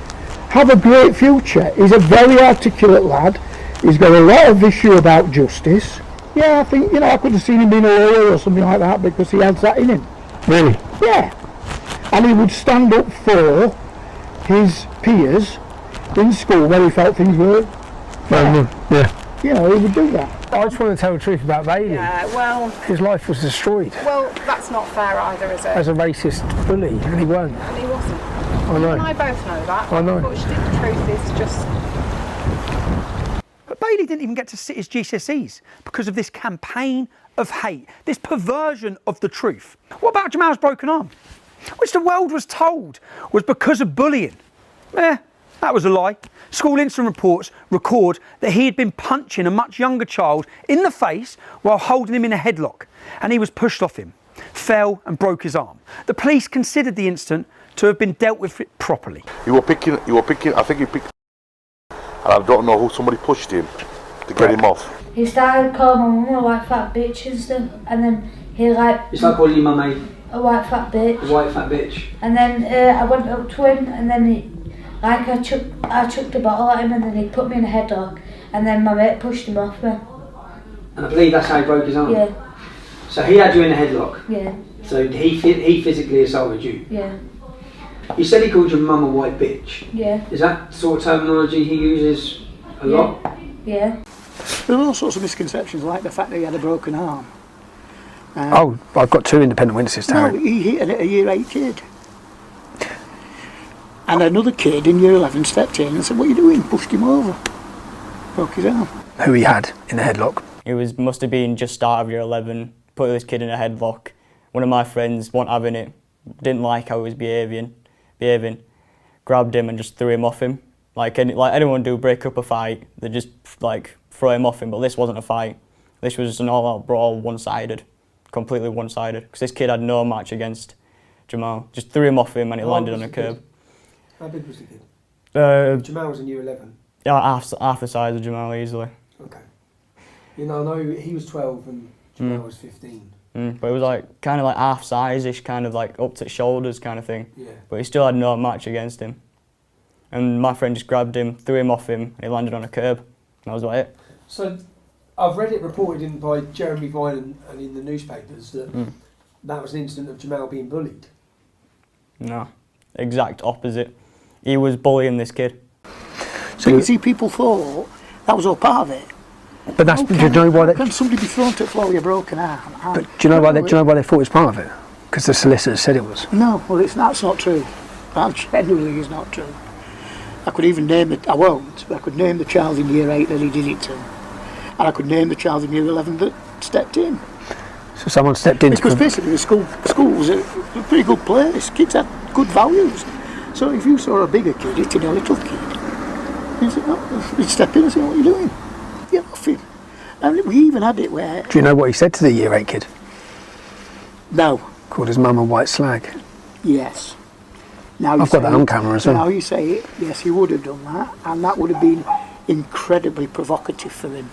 have a great future. He's a very articulate lad. He's got a lot of issue about justice. Yeah, I think, you know, I could have seen him being a lawyer or something like that because he has that in him. Really? Yeah. And he would stand up for his peers in school where he felt things were fair. Yeah. You know, he would do that. I just want to tell the truth about Bailey. Yeah, well... His life was destroyed. Well, that's not fair either, is it? As a racist bully, and he weren't. And he wasn't. I know. And I both know that. I know. Unfortunately, the truth is just... But Bailey didn't even get to sit his GCSEs because of this campaign of hate, this perversion of the truth. What about Jamal's broken arm? Which the world was told was because of bullying. That was a lie. School incident reports record that he had been punching a much younger child in the face while holding him in a headlock, and he was pushed off him, fell and broke his arm. The police considered the incident to have been dealt with properly. You were picking, I think he picked, and I don't know who, somebody pushed him to get him off. He started calling my mum a white fat bitch and stuff, and then he like... It's like calling your mum a white fat bitch. a white fat bitch. And then I went up to him, and then he... Like I chucked a bottle at him, and then he put me in a headlock, and then my mate pushed him off me. And I believe that's how he broke his arm? Yeah. So he had you in a headlock? Yeah. So he physically assaulted you? Yeah. You said he called your mum a white bitch? Yeah. Is that sort of terminology he uses a lot? Yeah. There were all sorts of misconceptions, like the fact that he had a broken arm. I've got two independent witnesses, Taryn. No, he hit a year 8 kid. And another kid in year 11 stepped in and said, "What are you doing?" Pushed him over. Broke his arm. Who he had in the headlock? It must have been just start of year 11, put this kid in a headlock. One of my friends wasn't having it, didn't like how he was behaving, grabbed him and just threw him off him. Like anyone do break up a fight, they just like throw him off him, but this wasn't a fight. This was just an all-out brawl, one-sided, completely one-sided. Because this kid had no match against Jamal. Just threw him off him and he landed on a curb. How big was the kid? Jamal was in year 11? Yeah, half the size of Jamal easily. Okay. You know, I know he was 12 and Jamal was 15. But it was like kind of like half size-ish, kind of like up to shoulders kind of thing. Yeah. But he still had no match against him. And my friend just grabbed him, threw him off him, and he landed on a curb. And that was like it. So I've read it reported by Jeremy Vine and in the newspapers that that was an incident of Jamal being bullied. No, exact opposite. He was bullying this kid. So you see, people thought that was all part of it. But that's, do you know why? Can somebody be thrown to the floor with a broken arm? But do you know why? Do you know why they thought it was part of it? Because the solicitor said it was. No, well, that's not true. That genuinely is not true. I could even name it. I won't. But I could name the child in year 8 that he did it to, and I could name the child in year 11 that stepped in. So someone stepped in. Because basically, the school was a pretty good place. Kids had good values. So if you saw a bigger kid hitting a little kid, you'd step in and say, "What are you doing? Get off him." And we even had it where... Do you know what he said to the year 8 kid? No. Called his mum a white slag. Yes. Now I've got that on camera as well. Now you say it, yes, he would have done that, and that would have been incredibly provocative for him.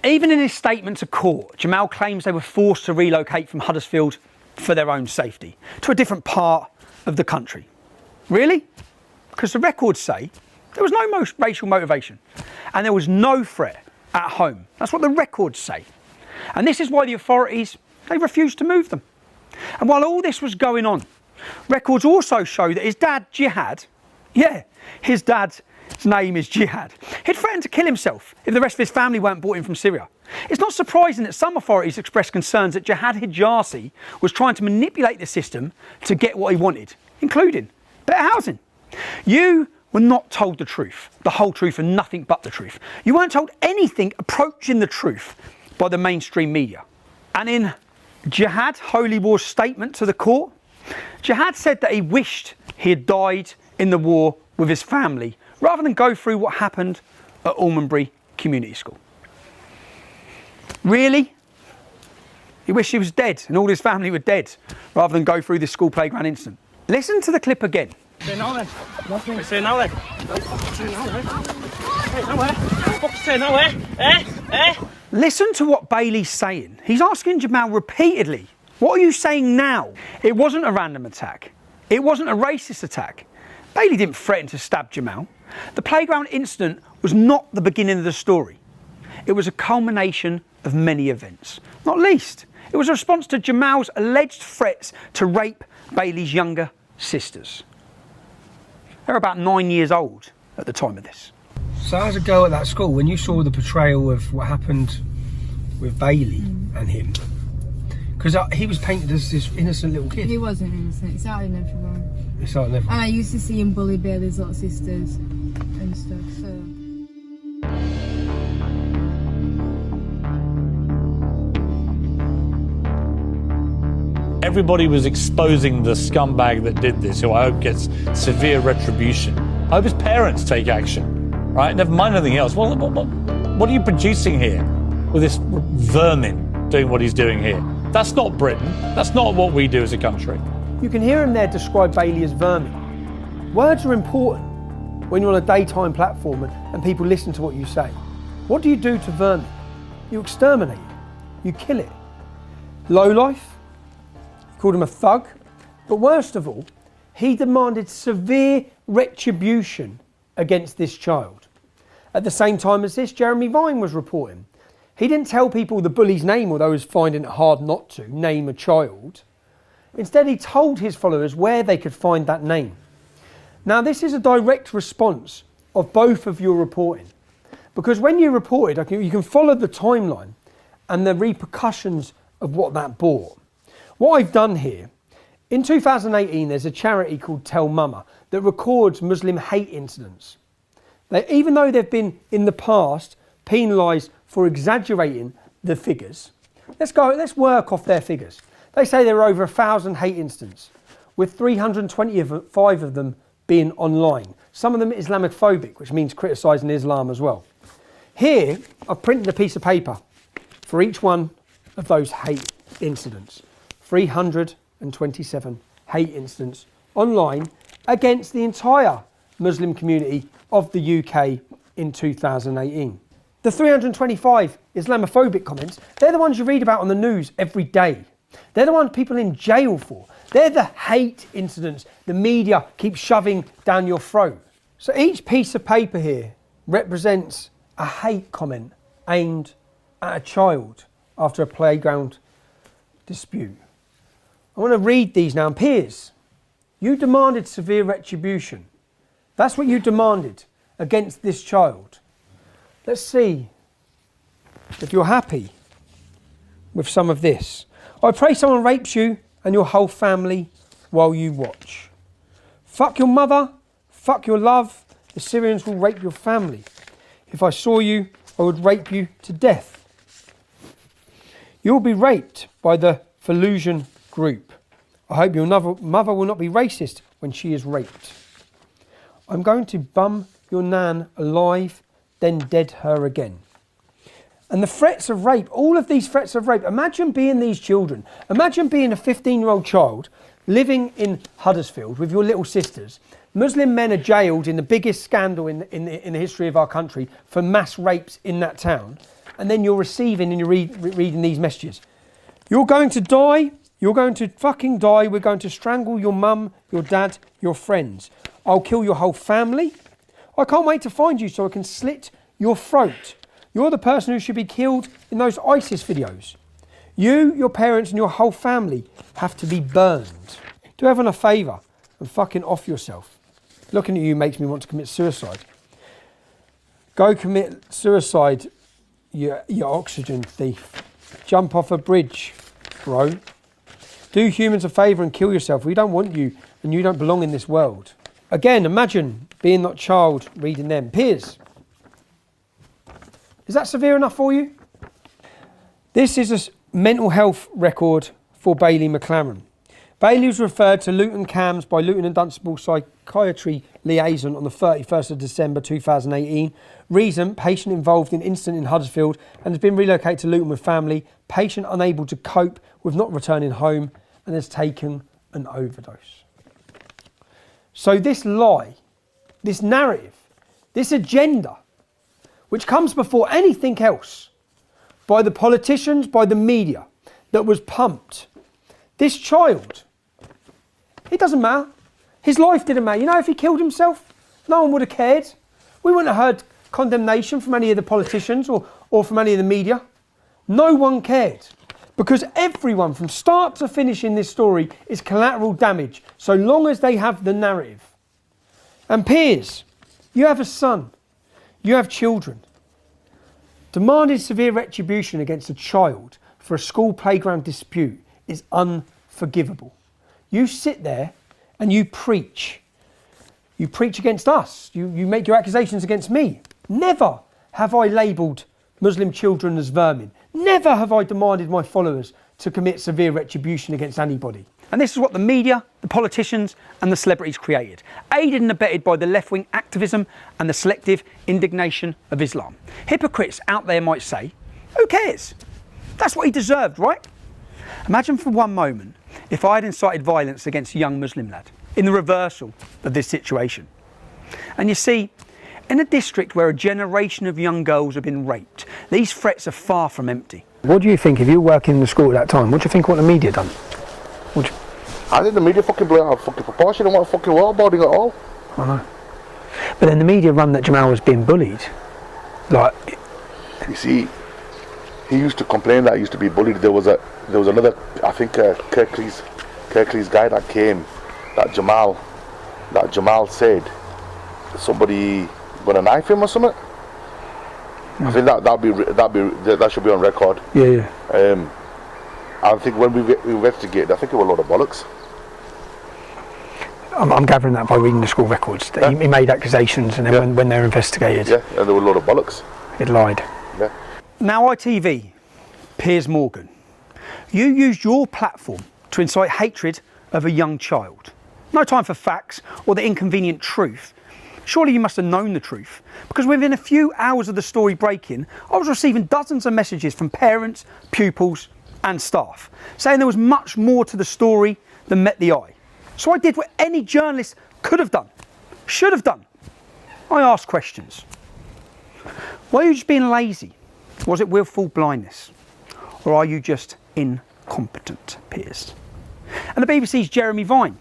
Even in his statement to court, Jamal claims they were forced to relocate from Huddersfield for their own safety to a different part of the country. Really? Because the records say there was no racial motivation and there was no threat at home. That's what the records say. And this is why the authorities, they refused to move them. And while all this was going on, records also show that his dad, Jihad, his dad's name is Jihad, he'd threatened to kill himself if the rest of his family weren't brought in from Syria. It's not surprising that some authorities expressed concerns that Jihad Hijazi was trying to manipulate the system to get what he wanted, including better housing. You were not told the truth, the whole truth and nothing but the truth. You weren't told anything approaching the truth by the mainstream media. And in Jihad Holy War's statement to the court, Jihad said that he wished he had died in the war with his family rather than go through what happened at Almondbury Community School. Really? He wished he was dead and all his family were dead rather than go through this school playground incident. Listen to the clip again. Say now then. Nothing. Say now then. Say now then. Hey, nowhere. Fuck, say nowhere. Listen to what Bailey's saying. He's asking Jamal repeatedly, what are you saying now? It wasn't a random attack. It wasn't a racist attack. Bailey didn't threaten to stab Jamal. The playground incident was not the beginning of the story. It was a culmination of many events. Not least, it was a response to Jamal's alleged threats to rape Bailey's younger sisters. They were about 9 years old at the time of this. So as a girl at that school, when you saw the portrayal of what happened with Bailey and him, because he was painted as this innocent little kid. He wasn't innocent, it's out in everyone. It's out in everyone. And I used to see him bully Bailey's little sisters and stuff, so... Everybody was exposing the scumbag that did this, who I hope gets severe retribution. I hope his parents take action, right? Never mind anything else. What are you producing here with this vermin doing what he's doing here? That's not Britain. That's not what we do as a country. You can hear him there describe Bailey as vermin. Words are important when you're on a daytime platform and people listen to what you say. What do you do to vermin? You exterminate it. You kill it. Lowlife. Called him a thug, but worst of all, he demanded severe retribution against this child. At the same time as this, Jeremy Vine was reporting. He didn't tell people the bully's name, although he was finding it hard not to name a child. Instead, he told his followers where they could find that name. Now, this is a direct response of both of your reporting, because when you reported, you can follow the timeline and the repercussions of what that brought. What I've done here, in 2018, there's a charity called Tell Mama that records Muslim hate incidents. Even though they've been, in the past, penalised for exaggerating the figures, let's work off their figures. They say there are over 1,000 hate incidents, with 325 of them being online. Some of them Islamophobic, which means criticising Islam as well. Here, I've printed a piece of paper for each one of those hate incidents. 327 hate incidents online against the entire Muslim community of the UK in 2018. The 325 Islamophobic comments, they're the ones you read about on the news every day. They're the ones people in jail for. They're the hate incidents the media keeps shoving down your throat. So each piece of paper here represents a hate comment aimed at a child after a playground dispute. I want to read these now. Piers, you demanded severe retribution. That's what you demanded against this child. Let's see if you're happy with some of this. I pray someone rapes you and your whole family while you watch. Fuck your mother, fuck your love. The Syrians will rape your family. If I saw you, I would rape you to death. You'll be raped by the Fallujah group. I hope your mother will not be racist when she is raped. I'm going to bum your nan alive, then dead her again. And the threats of rape, all of these threats of rape, imagine being these children. Imagine being a 15-year-old child living in Huddersfield with your little sisters. Muslim men are jailed in the biggest scandal in the history of our country for mass rapes in that town. And then you're receiving and you're reading these messages. You're going to die. You're going to fucking die. We're going to strangle your mum, your dad, your friends. I'll kill your whole family. I can't wait to find you so I can slit your throat. You're the person who should be killed in those ISIS videos. You, your parents and your whole family have to be burned. Do everyone a favour and fucking off yourself. Looking at you makes me want to commit suicide. Go commit suicide, you oxygen thief. Jump off a bridge, bro. Do humans a favour and kill yourself. We don't want you and you don't belong in this world. Again, imagine being that child reading them. Piers, is that severe enough for you? This is a mental health record for Bailey McLaren. Bailey was referred to Luton CAMHS by Luton and Dunstable Psychiatry Liaison on the 31st of December 2018. Reason, patient involved in incident in Huddersfield and has been relocated to Luton with family. Patient unable to cope with not returning home and has taken an overdose. So this lie, this narrative, this agenda, which comes before anything else, by the politicians, by the media, that was pumped. This child, it doesn't matter. His life didn't matter. You know, if he killed himself, no one would have cared. We wouldn't have heard condemnation from any of the politicians or from any of the media. No one cared. Because everyone from start to finish in this story is collateral damage, so long as they have the narrative. And Piers, you have a son, you have children. Demanding severe retribution against a child for a school playground dispute is unforgivable. You sit there and you preach. You preach against us. You make your accusations against me. Never have I labelled Muslim children as vermin. Never have I demanded my followers to commit severe retribution against anybody. And this is what the media, the politicians and the celebrities created, aided and abetted by the left-wing activism and the selective indignation of Islam. Hypocrites out there might say, who cares? That's what he deserved, right? Imagine for one moment if I had incited violence against a young Muslim lad in the reversal of this situation. And you see, in a district where a generation of young girls have been raped, these threats are far from empty. What do you think, if you were working in the school at that time, what do you think what the media done? I think the media fucking blew out of fucking proportion and what fucking waterboarding at all. I know. But then the media run that Jamal was being bullied. Like, you see, he used to complain that he used to be bullied. There was another, I think, Kirklees guy that came, that Jamal said somebody gonna knife him or something. I think that should be on record. Yeah. I think when we investigated, I think it was a lot of bollocks. I'm gathering that by reading the school records. That he made accusations, and then when they're investigated, and there were a lot of bollocks. It lied. Yeah. Now ITV, Piers Morgan, you used your platform to incite hatred of a young child. No time for facts or the inconvenient truth. Surely you must have known the truth, because within a few hours of the story breaking, I was receiving dozens of messages from parents, pupils and staff saying there was much more to the story than met the eye. So I did what any journalist could have done, should have done. I asked questions. Were you just being lazy? Was it willful blindness? Or are you just incompetent, Piers? And the BBC's Jeremy Vine.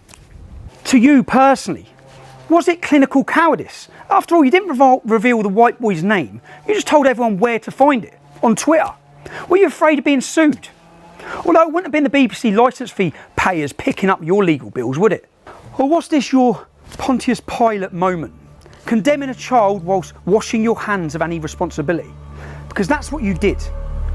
To you personally, was it clinical cowardice? After all, you didn't reveal the white boy's name. You just told everyone where to find it, on Twitter. Were you afraid of being sued? Although it wouldn't have been the BBC licence fee payers picking up your legal bills, would it? Or was this your Pontius Pilate moment? Condemning a child whilst washing your hands of any responsibility? Because that's what you did.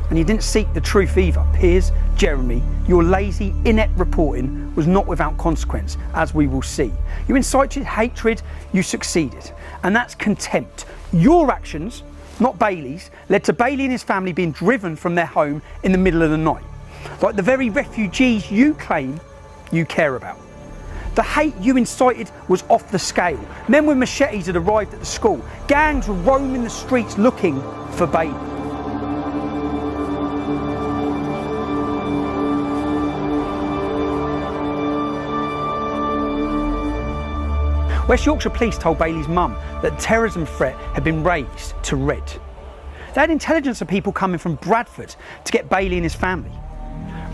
And you didn't seek the truth either. Piers, Jeremy, your lazy, inept reporting was not without consequence, as we will see. You incited hatred, you succeeded. And that's contempt. Your actions, not Bailey's, led to Bailey and his family being driven from their home in the middle of the night. Like the very refugees you claim you care about. The hate you incited was off the scale. Men with machetes had arrived at the school. Gangs were roaming the streets looking for Bailey. West Yorkshire Police told Bailey's mum that the terrorism threat had been raised to red. They had intelligence of people coming from Bradford to get Bailey and his family.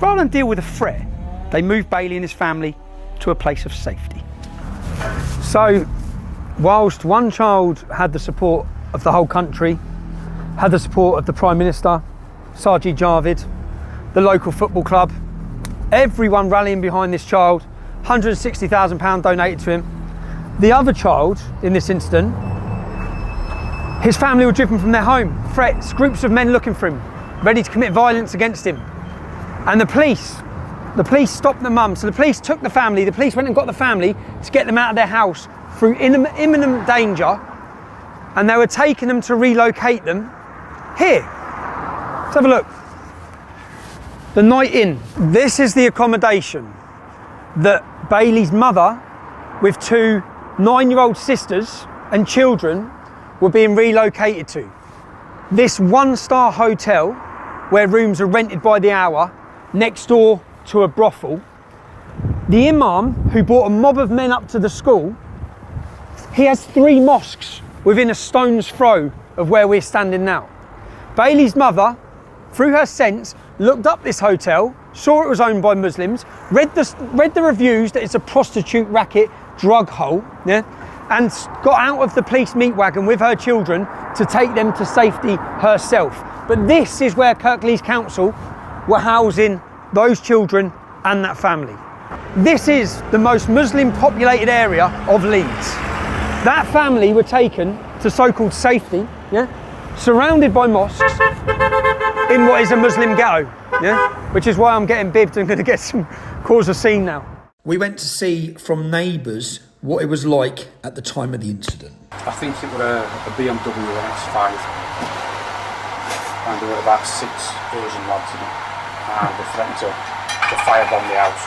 Rather than deal with the threat, they moved Bailey and his family to a place of safety. So, whilst one child had the support of the whole country, had the support of the Prime Minister, Sajid Javid, the local football club, everyone rallying behind this child, £160,000 donated to him. The other child, in this incident, his family were driven from their home, threats, groups of men looking for him, ready to commit violence against him. And the police stopped the mum. So the police took the family, the police went and got the family to get them out of their house through imminent danger, and they were taking them to relocate them here. Let's have a look. The Night Inn. This is the accommodation that Bailey's mother, with two 9-year-old sisters and children, were being relocated to. This one-star hotel, where rooms are rented by the hour, next door to a brothel. The imam, who brought a mob of men up to the school, he has 3 mosques within a stone's throw of where we're standing now. Bailey's mother, through her sense, looked up this hotel, saw it was owned by Muslims, read the reviews that it's a prostitute racket, drug hole, yeah, and got out of the police meat wagon with her children to take them to safety herself. But this is where Kirklees Council were housing those children and that family. This is the most Muslim populated area of Leeds. That family were taken to so-called safety, yeah, surrounded by mosques in what is a Muslim ghetto, yeah, which is why I'm getting bibbed and going to cause a scene now. We went to see from neighbours what it was like at the time of the incident. I think it was a BMW X5, and there were about 6 Asian lads in it, and they threatened to firebomb the house.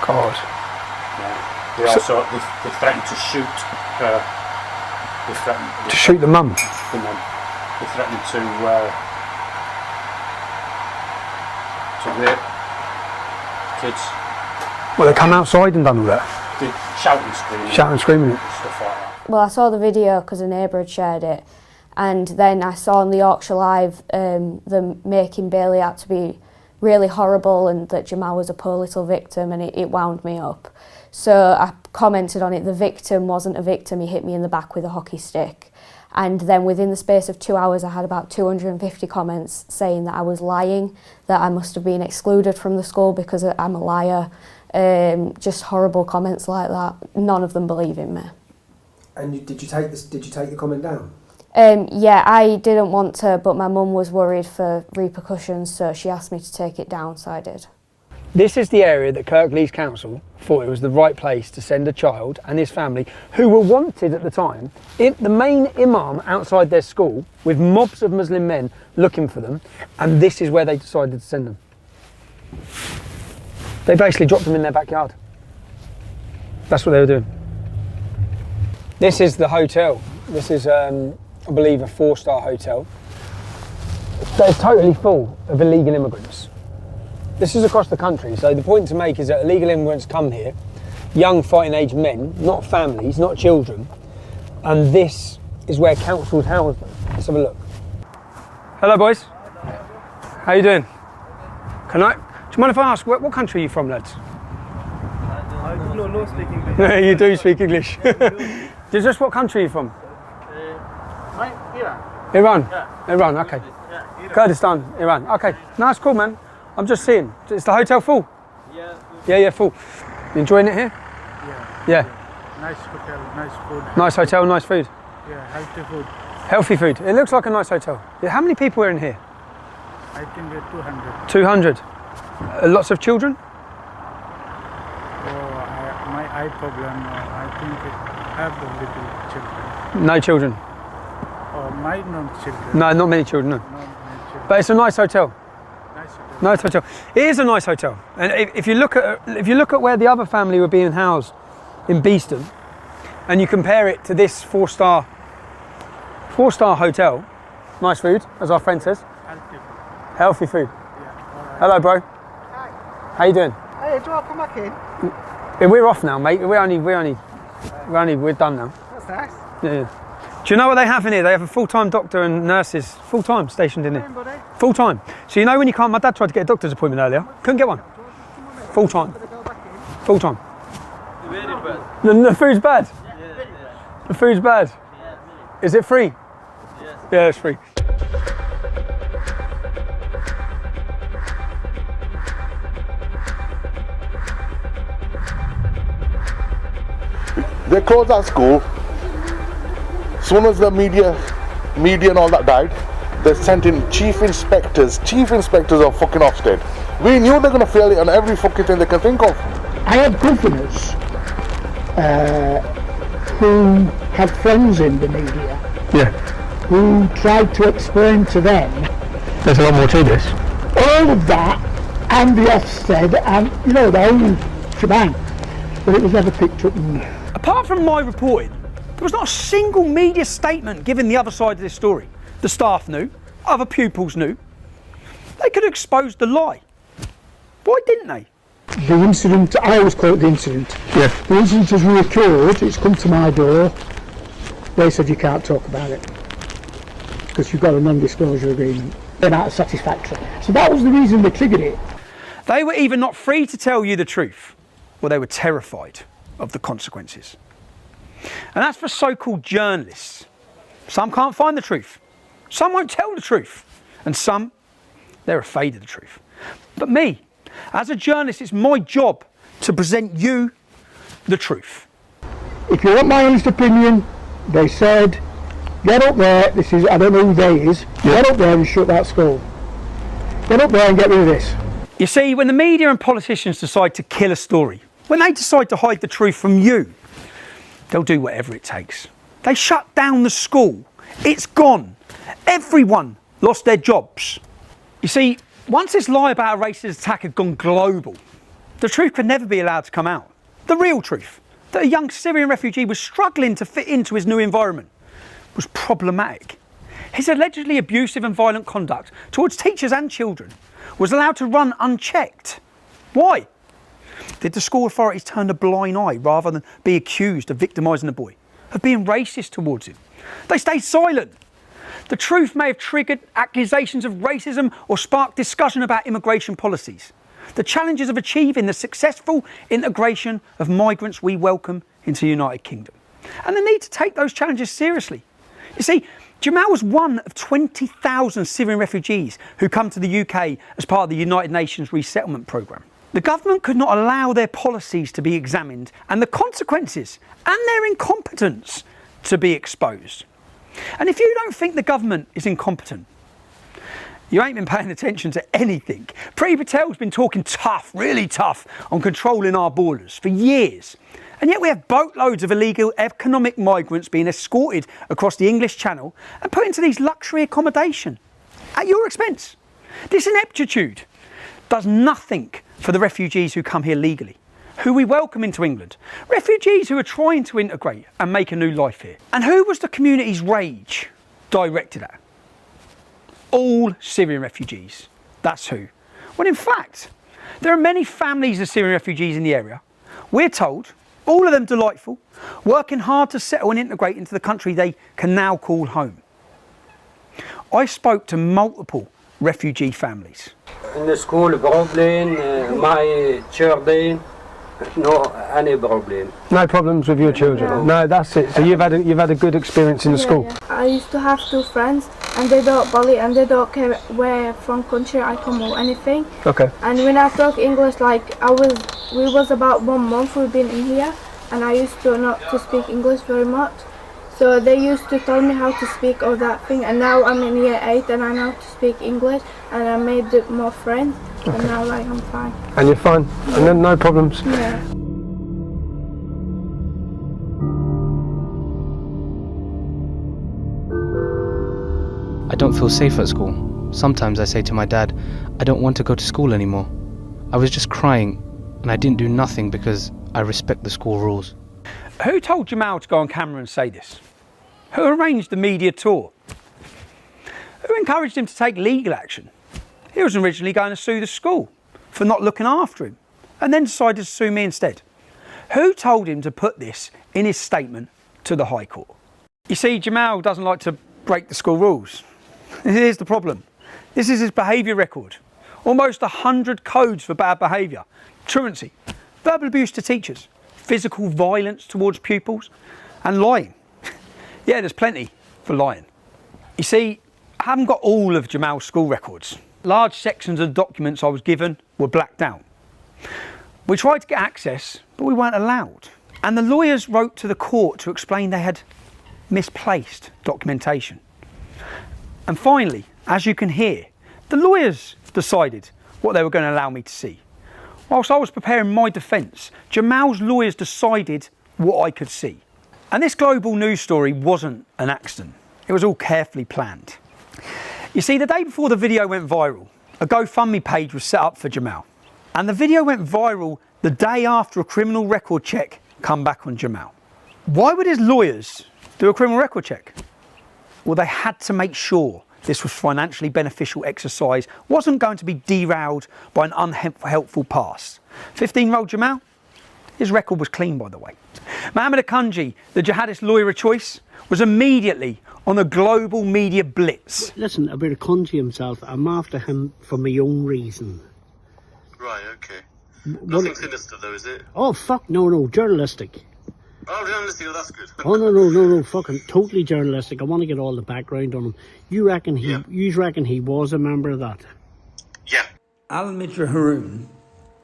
God. Yeah. They also they threatened to shoot her. They threatened To shoot the mum? The mum. They threatened to rape kids. Well, they come outside and done all that? They shouting and screaming. Shouting and screaming it. Stuff like that. Well, I saw the video because a neighbour had shared it, and then I saw on the Yorkshire Live them making Bailey out to be really horrible and that Jamal was a poor little victim, and it wound me up. So I commented on it. The victim wasn't a victim, he hit me in the back with a hockey stick. And then within the space of 2 hours I had about 250 comments saying that I was lying, that I must have been excluded from the school because I'm a liar. Just horrible comments like that. None of them believe in me. And did you take the comment down? Yeah, I didn't want to, but my mum was worried for repercussions, so she asked me to take it down, so I did. This is the area that Kirklees Council thought it was the right place to send a child and his family, who were wanted at the time, the main imam outside their school, with mobs of Muslim men looking for them, and this is where they decided to send them. They basically dropped them in their backyard. That's what they were doing. This is the hotel. This is, I believe, a 4-star hotel. It's totally full of illegal immigrants. This is across the country, so the point to make is that illegal immigrants come here, young fighting age men, not families, not children, and this is where councils house them. Let's have a look. Hello boys. How you doing? Do you mind if I ask, what country are you from, lads? I do not speak English. You do speak English. Just what country are you from? Iran. Iran? Yeah. Iran, okay. Yeah, Iran. Kurdistan, Iran, okay. No, that's cool, man. I'm just seeing. Is the hotel full? Yeah. Yeah, full. You enjoying it here? Yeah. Yeah. Nice hotel, nice food. Nice hotel, nice food. Yeah, healthy food. Healthy food. It looks like a nice hotel. Yeah, how many people are in here? I think 200. 200. Lots of children? My eye problem, I think I have the little children. No children? My non-children. No, not many children, no. But it's a nice hotel. Nice hotel. It is a nice hotel, and if you look at where the other family were being housed in Beeston, and you compare it to this 4-star hotel, nice food, as our friend says. Healthy food. Yeah, hello, bro. Hi. How you doing? Hey, do you want to come back in? Yeah, we're off now, mate. We're done now. That's nice. Yeah. Do you know what they have in here? They have a full-time doctor and nurses, full-time, stationed in here. Full-time. So you know when you can't, my dad tried to get a doctor's appointment earlier, couldn't get one. Full-time. Full-time. The food's bad? The food's bad? Is it free? Yeah, it's free. They closed that school. As soon as the media and all that died, they sent in chief inspectors of fucking Ofsted. We knew they're going to fail it on every fucking thing they can think of. I had governors who had friends in the media, who tried to explain to them. There's a lot more to this. All of that, and the Ofsted, and the whole shebang, but it was never picked up. Apart from my reporting, there was not a single media statement giving the other side of this story. The staff knew, other pupils knew. They could have exposed the lie. Why didn't they? The incident, I always call it the incident. Yeah. The incident has reoccurred, it's come to my door. They said you can't talk about it because you've got a non-disclosure agreement. They're not satisfactory. So that was the reason they triggered it. They were either not free to tell you the truth, or they were terrified of the consequences. And that's for so-called journalists. Some can't find the truth. Some won't tell the truth. And some, they're afraid of the truth. But me, as a journalist, it's my job to present you the truth. If you want my honest opinion, they said, get up there, this is, I don't know who they is, get up there and shut that school. Get up there and get rid of this. You see, when the media and politicians decide to kill a story, when they decide to hide the truth from you, they'll do whatever it takes. They shut down the school. It's gone. Everyone lost their jobs. You see, once this lie about a racist attack had gone global, the truth could never be allowed to come out. The real truth, that a young Syrian refugee was struggling to fit into his new environment, was problematic. His allegedly abusive and violent conduct towards teachers and children was allowed to run unchecked. Why? Did the school authorities turn a blind eye rather than be accused of victimising the boy, of being racist towards him? They stayed silent. The truth may have triggered accusations of racism or sparked discussion about immigration policies. The challenges of achieving the successful integration of migrants we welcome into the United Kingdom. And the need to take those challenges seriously. You see, Jamal was one of 20,000 Syrian refugees who come to the UK as part of the United Nations resettlement programme. The government could not allow their policies to be examined and the consequences and their incompetence to be exposed. And if you don't think the government is incompetent, you ain't been paying attention to anything. Priti Patel's been talking tough, really tough, on controlling our borders for years. And yet we have boatloads of illegal economic migrants being escorted across the English Channel and put into these luxury accommodation at your expense. This ineptitude does nothing for the refugees who come here legally, who we welcome into England, refugees who are trying to integrate and make a new life here. And who was the community's rage directed at? All Syrian refugees. That's who. When in fact, there are many families of Syrian refugees in the area. We're told, all of them delightful, working hard to settle and integrate into the country they can now call home. I spoke to multiple refugee families. In the school problem, my children, no any problem. No problems with your children? No, that's it. So you've had a good experience in the school? Yeah. I used to have two friends and they don't bully and they don't care where from country I come or anything. Okay. And when I talk English, like we was about 1 month we've been in here and I used to not to speak English very much. So they used to tell me how to speak all that thing, and now I'm in year 8 and I know how to speak English and I made more friends. And now like I'm fine. And you're fine? Yeah. And then no problems? Yeah. I don't feel safe at school. Sometimes I say to my dad, I don't want to go to school anymore. I was just crying and I didn't do nothing because I respect the school rules. Who told Jamal to go on camera and say this? Who arranged the media tour? Who encouraged him to take legal action? He was originally going to sue the school for not looking after him and then decided to sue me instead. Who told him to put this in his statement to the High Court? You see, Jamal doesn't like to break the school rules. Here's the problem. This is his behaviour record. Almost 100 codes for bad behaviour. Truancy, verbal abuse to teachers, physical violence towards pupils, and lying. Yeah, there's plenty for lying. You see, I haven't got all of Jamal's school records. Large sections of documents I was given were blacked out. We tried to get access, but we weren't allowed. And the lawyers wrote to the court to explain they had misplaced documentation. And finally, as you can hear, the lawyers decided what they were going to allow me to see. Whilst I was preparing my defence, Jamal's lawyers decided what I could see. And this global news story wasn't an accident. It was all carefully planned. You see, the day before the video went viral, a GoFundMe page was set up for Jamal. And the video went viral the day after a criminal record check come back on Jamal. Why would his lawyers do a criminal record check? Well, they had to make sure this was financially beneficial exercise, wasn't going to be derailed by an unhelpful past. 15-year-old Jamal, his record was clean, by the way. Mohammed Akunji, the jihadist lawyer of choice, was immediately on a global media blitz. Listen, about Akunji himself, I'm after him for my own reason. Right, okay. Nothing sinister though, is it? Oh, fuck, no, journalistic. Oh, journalistic, that's good. Oh no, fucking totally journalistic. I want to get all the background on him. You reckon he was a member of that? Yeah. Al-Midra Haroun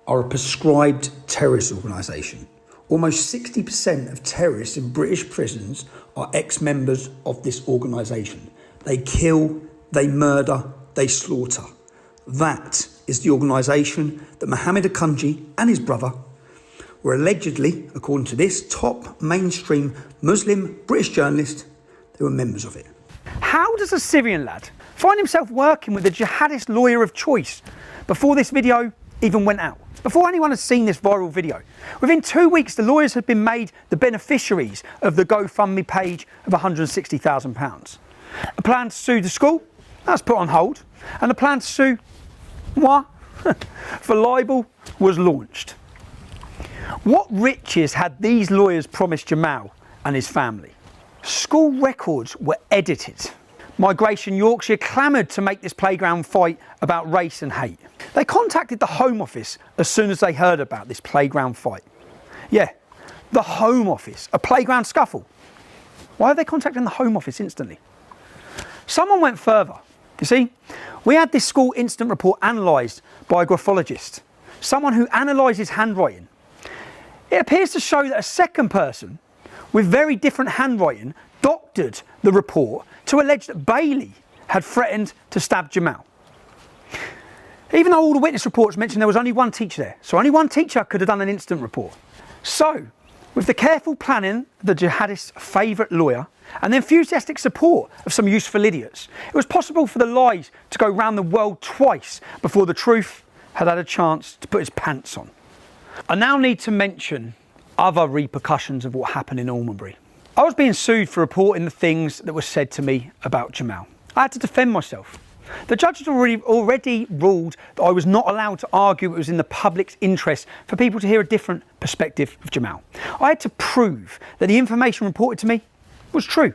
are a prescribed terrorist organisation. Almost 60% of terrorists in British prisons are ex-members of this organisation. They kill, they murder, they slaughter. That is the organisation that Mohammed Akunji and his brother were allegedly, according to this top mainstream Muslim British journalist, they were members of it. How does a Syrian lad find himself working with a jihadist lawyer of choice before this video even went out? Before anyone has seen this viral video? Within 2 weeks, the lawyers had been made the beneficiaries of the GoFundMe page of £160,000. A plan to sue the school, that's put on hold. And the plan to sue moi for libel was launched. What riches had these lawyers promised Jamal and his family? School records were edited. Migration Yorkshire clamoured to make this playground fight about race and hate. They contacted the Home Office as soon as they heard about this playground fight. Yeah, the Home Office, a playground scuffle. Why are they contacting the Home Office instantly? Someone went further. You see, we had this school incident report analysed by a graphologist, someone who analyses handwriting. It appears to show that a second person with very different handwriting doctored the report to allege that Bailey had threatened to stab Jamal. Even though all the witness reports mentioned there was only one teacher there, so only one teacher could have done an incident report. So, with the careful planning of the jihadist's favourite lawyer and the enthusiastic support of some useful idiots, it was possible for the lies to go round the world twice before the truth had had a chance to put its pants on. I now need to mention other repercussions of what happened in Almonbury. I was being sued for reporting the things that were said to me about Jamal. I had to defend myself. The judge had already ruled that I was not allowed to argue it was in the public's interest for people to hear a different perspective of Jamal. I had to prove that the information reported to me was true.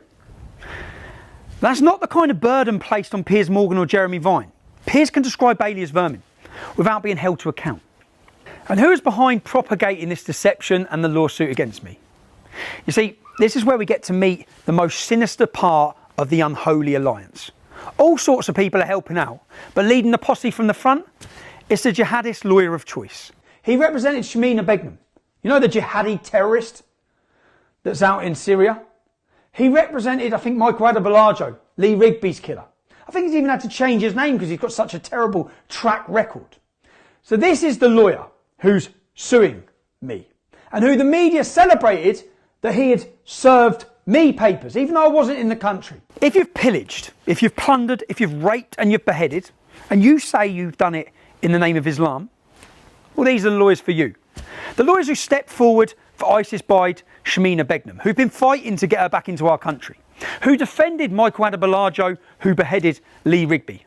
That's not the kind of burden placed on Piers Morgan or Jeremy Vine. Piers can describe Bailey as vermin without being held to account. And who is behind propagating this deception and the lawsuit against me? You see, this is where we get to meet the most sinister part of the unholy alliance. All sorts of people are helping out, but leading the posse from the front is the jihadist lawyer of choice. He represented Shamina Begum. You know, the jihadi terrorist that's out in Syria? He represented, I think, Michael Adebolajo, Lee Rigby's killer. I think he's even had to change his name because he's got such a terrible track record. So this is the lawyer who's suing me, and who the media celebrated that he had served me papers, even though I wasn't in the country. If you've pillaged, if you've plundered, if you've raped and you've beheaded, and you say you've done it in the name of Islam, well, these are the lawyers for you. The lawyers who stepped forward for ISIS-Bide Shamina Begum, who've been fighting to get her back into our country, who defended Michael Adebolajo, who beheaded Lee Rigby.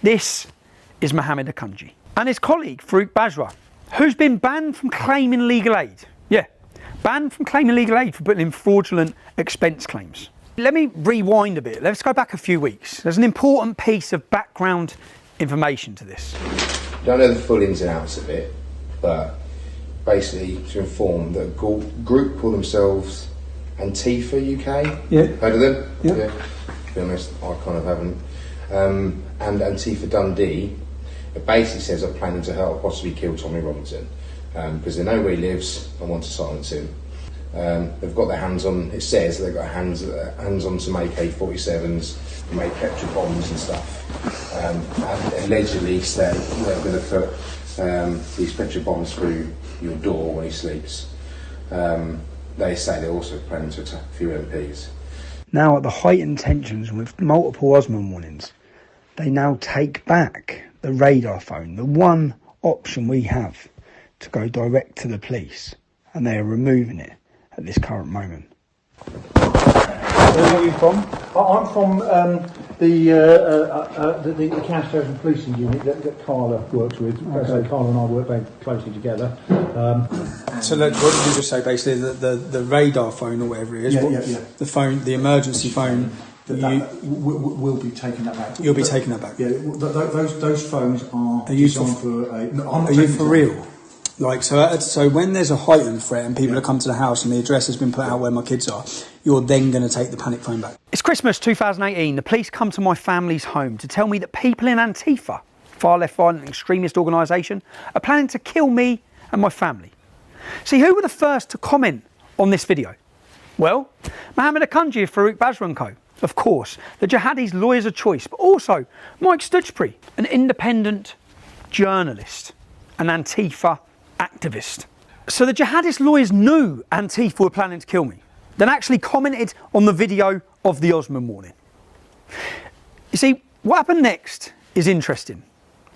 This is Mohammed Akunji. And his colleague, Farouk Bajwa, who's been banned from claiming legal aid. Yeah, banned from claiming legal aid for putting in fraudulent expense claims. Let me rewind a bit. Let's go back a few weeks. There's an important piece of background information to this. Don't know the full ins and outs of it, but basically to inform that a group call themselves Antifa UK. Yeah. Heard of them? Yeah. To be honest, I kind of haven't. And Antifa Dundee, it basically says they're planning to hurt or possibly kill Tommy Robinson because they know where he lives and want to silence him. They've got their hands on, it says they've got hands on some AK-47s, make petrol bombs and stuff. And allegedly say they're going to put these petrol bombs through your door when he sleeps. They say they're also planning to attack a few MPs. Now, at the heightened tensions with multiple Osman warnings, they now take back the radar phone, the one option we have to go direct to the police, and they are removing it at this current moment. Where are you from? I'm from the counter-terrorism policing unit that Carla works with. Okay. So Carla and I work very closely together. So what did you just say? Basically, the radar phone or whatever it is. Yeah. The phone, the emergency phone. We'll be taking that back. You'll be taking that back. Yeah, those phones are you designed for a. Are you for real? Like, so when there's a heightened threat and people have come to the house and the address has been put out where my kids are, you're then going to take the panic phone back. It's Christmas 2018. The police come to my family's home to tell me that people in Antifa, far left violent extremist organisation, are planning to kill me and my family. See, who were the first to comment on this video? Well, Mohammed Akunji of Farouk Basra & Co. Of course, the jihadis' lawyers of choice, but also Mike Stutchbury, an independent journalist, an Antifa activist. So the jihadist lawyers knew Antifa were planning to kill me, then actually commented on the video of the Osman warning. You see, what happened next is interesting,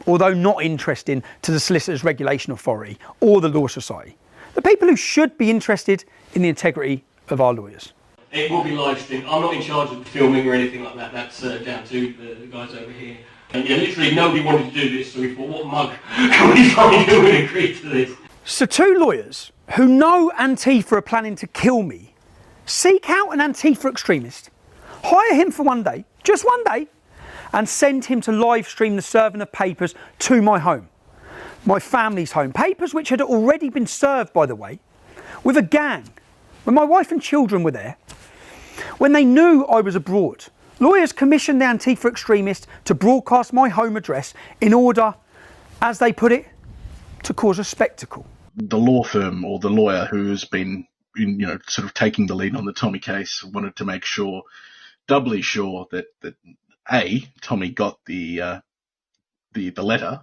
although not interesting to the Solicitors Regulation Authority or the Law Society, the people who should be interested in the integrity of our lawyers. It will be live streamed. I'm not in charge of the filming or anything like that. That's down to the guys over here. And yeah, literally nobody wanted to do this, so we thought, what mug can we find who would agree to this? So two lawyers who know Antifa are planning to kill me seek out an Antifa extremist, hire him for one day, just one day, and send him to live stream the serving of papers to my home, my family's home. Papers which had already been served, by the way, with a gang. When my wife and children were there, when they knew I was abroad, lawyers commissioned the Antifa extremist to broadcast my home address in order, as they put it, to cause a spectacle. The law firm or the lawyer who's been, sort of taking the lead on the Tommy case wanted to make sure, doubly sure, that A, Tommy got the letter.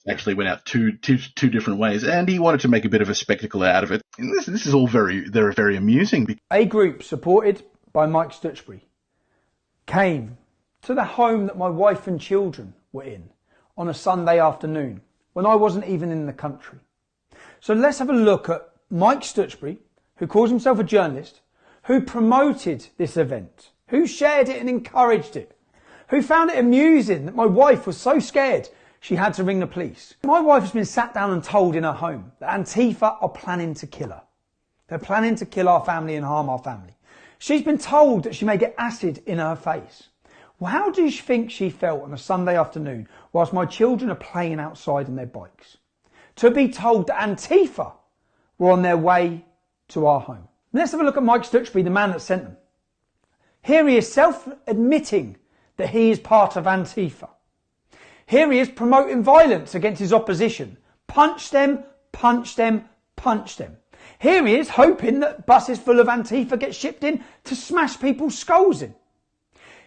Actually went out two different ways, and he wanted to make a bit of a spectacle out of it. And this is all very amusing. A group supported by Mike Stutchbury came to the home that my wife and children were in on a Sunday afternoon when I wasn't even in the country. So let's have a look at Mike Stutchbury, who calls himself a journalist, who promoted this event, who shared it and encouraged it, who found it amusing that my wife was so scared she had to ring the police. My wife has been sat down and told in her home that Antifa are planning to kill her. They're planning to kill our family and harm our family. She's been told that she may get acid in her face. Well, how do you think she felt on a Sunday afternoon whilst my children are playing outside on their bikes? To be told that Antifa were on their way to our home. Let's have a look at Mike Stutchbury, the man that sent them. Here he is self-admitting that he is part of Antifa. Here he is promoting violence against his opposition. Punch them, punch them, punch them. Here he is hoping that buses full of Antifa get shipped in to smash people's skulls in.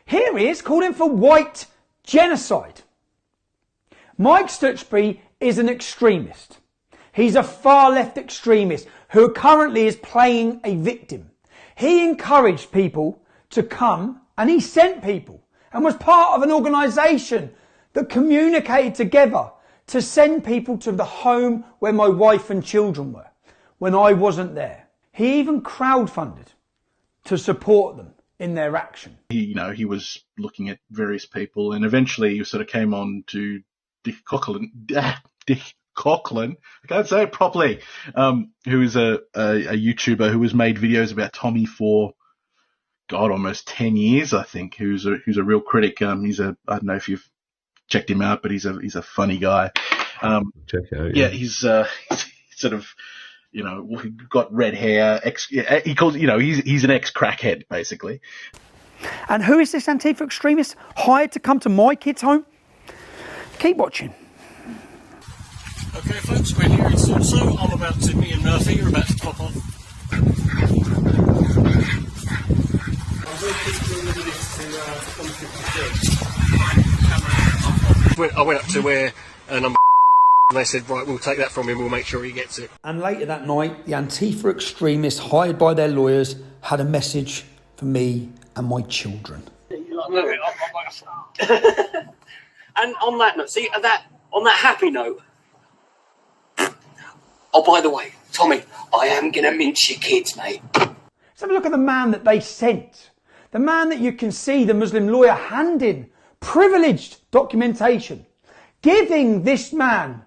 Here he is calling for white genocide. Mike Stutchbury is an extremist. He's a far left extremist who currently is playing a victim. He encouraged people to come, and he sent people and was part of an organisation that communicated together to send people to the home where my wife and children were when I wasn't there. He even crowdfunded to support them in their action. He was looking at various people, and eventually he sort of came on to Dick Coughlin. I can't say it properly. Who is a YouTuber who has made videos about Tommy for almost 10 years, I think. Who's a real critic. I don't know if you've checked him out, but he's a funny guy. Check it out. Yeah, he's sort of, got red hair. He calls, he's an ex-crackhead, basically. And who is this Antifa extremist hired to come to my kids' home? Keep watching. Okay, folks, we're here in Salso. I'm about to, me and Murphy are about to pop on. I went up to where number and they said, right, we'll take that from him, we'll make sure he gets it. And later that night, the Antifa extremists hired by their lawyers had a message for me and my children. And on that note, on that happy note, oh, by the way, Tommy, I am going to mince your kids, mate. Let's have a look at the man that they sent. The man that you can see the Muslim lawyer handing privileged documentation, giving this man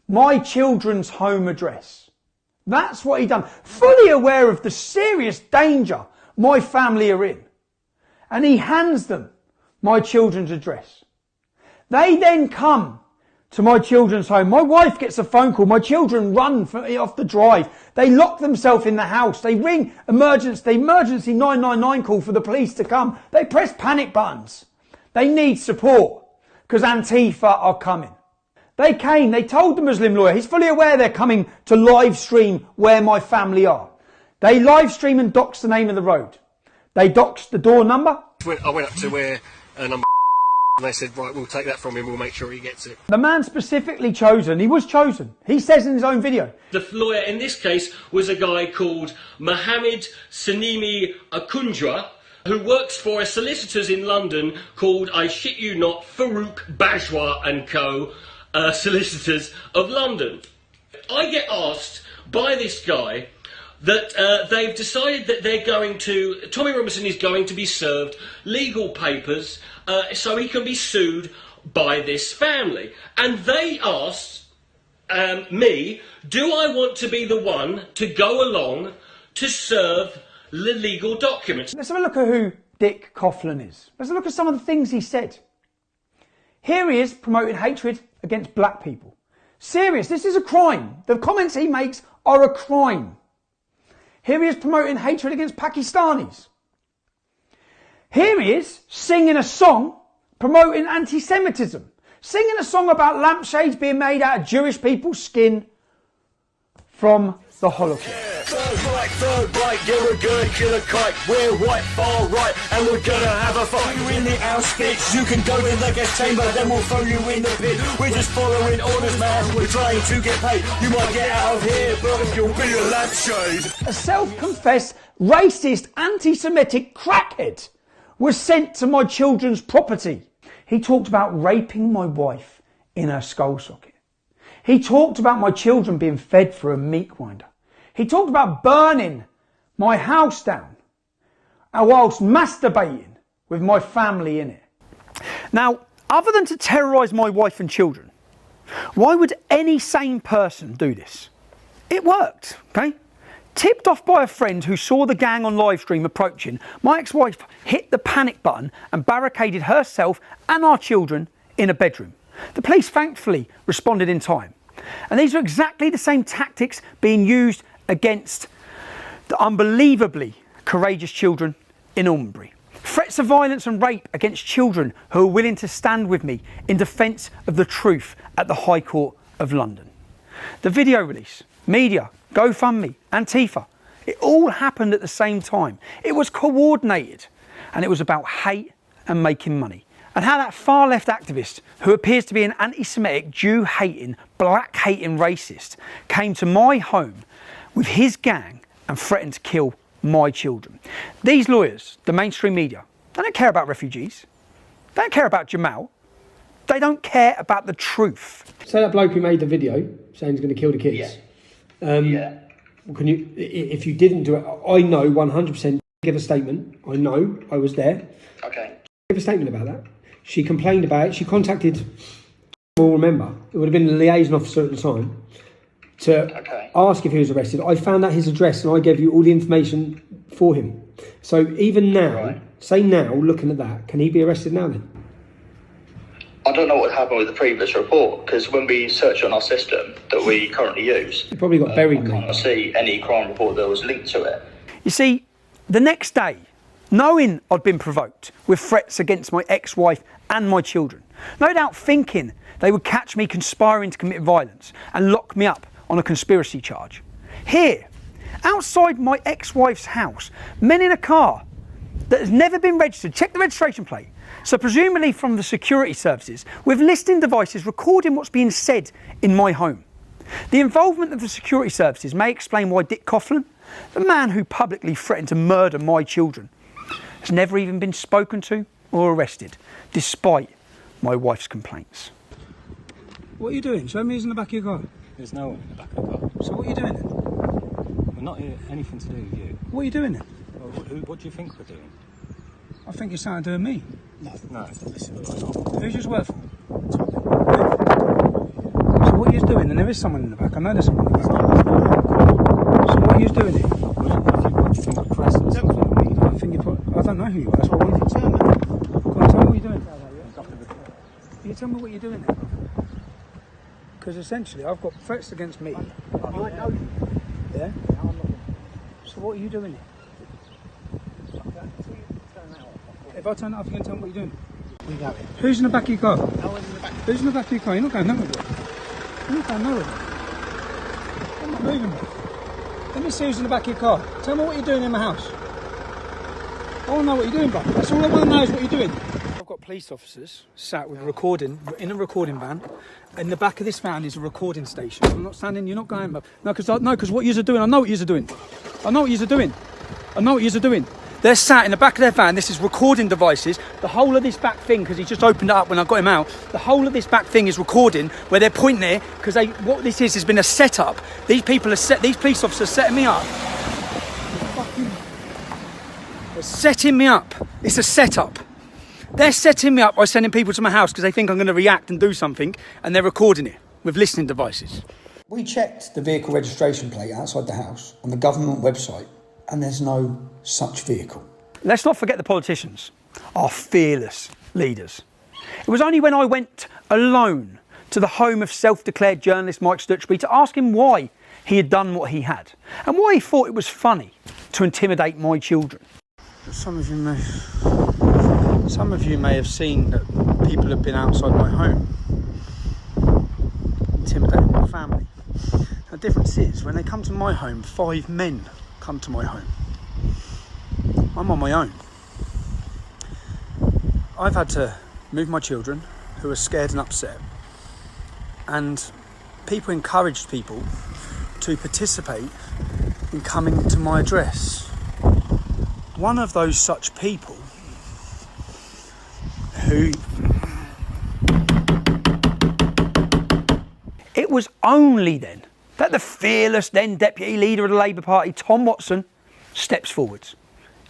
my children's home address. That's what he done, fully aware of the serious danger my family are in. And he hands them my children's address. They then come to my children's home. My wife gets a phone call. My children run off the drive. They lock themselves in the house. They ring the emergency 999 call for the police to come. They press panic buttons. They need support because Antifa are coming. They came, they told the Muslim lawyer, he's fully aware they're coming to live stream where my family are. They live stream and doxed the name of the road. They doxed the door number. I went up to where number and they said, right, we'll take that from him, we'll make sure he gets it. The man specifically chosen, he was chosen. He says in his own video. The lawyer in this case was a guy called Mohammed Sanimi Akunjwa, who works for a solicitors in London called, I shit you not, Farouk Bajwa and Co. Solicitors of London. I get asked by this guy that they've decided that they're going to, Tommy Robinson is going to be served legal papers so he can be sued by this family. And they asked me, do I want to be the one to go along to serve the legal documents? Let's have a look at who Dick Coughlan is. Let's look at some of the things he said. Here he is promoting hatred against black people. Serious, this is a crime. The comments he makes are a crime. Here he is promoting hatred against Pakistanis. Here he is singing a song promoting anti-Semitism. Singing a song about lampshades being made out of Jewish people's skin from the Holocaust. Third right, yeah, we're gonna kill a kite. We're white, far right, and we're gonna have a fight. You're in the outskirts, you can go in the gas chamber, then we'll throw you in the pit. We're just following orders, man, we're trying to get paid. You might get out of here, but you'll be a lampshade. A self-confessed, racist, anti-Semitic crackhead was sent to my children's property. He talked about raping my wife in her skull socket. He talked about my children being fed through a meat grinder. He talked about burning my house down whilst masturbating with my family in it. Now, other than to terrorise my wife and children, why would any sane person do this? It worked, okay? Tipped off by a friend who saw the gang on live stream approaching, my ex-wife hit the panic button and barricaded herself and our children in a bedroom. The police thankfully responded in time. And these are exactly the same tactics being used against the unbelievably courageous children in Almonbury. Threats of violence and rape against children who are willing to stand with me in defence of the truth at the High Court of London. The video release, media, GoFundMe, Antifa, it all happened at the same time. It was coordinated and it was about hate and making money. And how that far left activist, who appears to be an anti-Semitic, Jew-hating, black-hating racist, came to my home with his gang and threatened to kill my children. These lawyers, the mainstream media, they don't care about refugees. They don't care about Jamal. They don't care about the truth. Say that bloke who made the video saying he's going to kill the kids. Yeah. Can you, if you didn't do it, I know 100%, give a statement. I know, I was there. Okay. Give a statement about that. She complained about it. She contacted, we'll remember, it would have been the liaison officer at the time, to ask if he was arrested. I found out his address and I gave you all the information for him. So even now, say now, looking at that, can he be arrested now then? I don't know what happened with the previous report, because when we search on our system that we currently use, He probably got buried. I can't see any crime report that was linked to it. You see, the next day, knowing I'd been provoked with threats against my ex-wife and my children, no doubt thinking they would catch me conspiring to commit violence and lock me up on a conspiracy charge. Here, outside my ex-wife's house, men in a car that has never been registered, check the registration plate, so presumably from the security services, with listening devices recording what's being said in my home. The involvement of the security services may explain why Dick Coughlan, the man who publicly threatened to murder my children, has never even been spoken to or arrested, despite my wife's complaints. What are you doing? Show me who's in the back of your car. There's no one in the back of the car. So what are you doing then? We're not here, anything to do with you. What are you doing then? Well, what do you think we're doing? I think you're starting doing me. No. Who's yours work for? So what are you doing? And there is someone in the back. I know there's someone in the back. So what are you doing here? What do you think of press and stuff? I don't know who you are. That's what I wanted to tell me. Go on, tell me what you're doing. Can you tell me what you're doing there? Because essentially I've got threats against me. Yeah? So what are you doing here? If I turn it off, you can tell me what you're doing. We go in. Who's in the back of your car? No one's in the back. Who's in the back of your car? You're not going nowhere. You're not going nowhere. I'm not moving. Let me see who's in the back of your car. Tell me what you're doing in my house. I want to know what you're doing, bro. That's all I want to know is what you're doing. I've got police officers sat with a recording, in a recording van. In the back of this van is a recording station. I'm not standing, you're not going, bro. No, because what you're doing, I know what you're doing. I know what you're doing. I know what you're doing. They're sat in the back of their van. This is recording devices. The whole of this back thing, because he just opened it up when I got him out, the whole of this back thing is recording where they're pointing there, because what this is has been a setup. These police officers setting me up. They're setting me up. It's a setup. They're setting me up by sending people to my house because they think I'm going to react and do something, and they're recording it with listening devices. We checked the vehicle registration plate outside the house on the government website, and there's no such vehicle. Let's not forget the politicians, our fearless leaders. It was only when I went alone to the home of self-declared journalist Mike Stutchbury to ask him why he had done what he had, and why he thought it was funny to intimidate my children. Some of you may have seen that people have been outside my home, intimidating my family. The difference is, when they come to my home, 5 men come to my home. I'm on my own. I've had to move my children, who are scared and upset, and people encouraged people to participate in coming to my address. One of those such people who... It was only then that the fearless then Deputy Leader of the Labour Party, Tom Watson, steps forwards,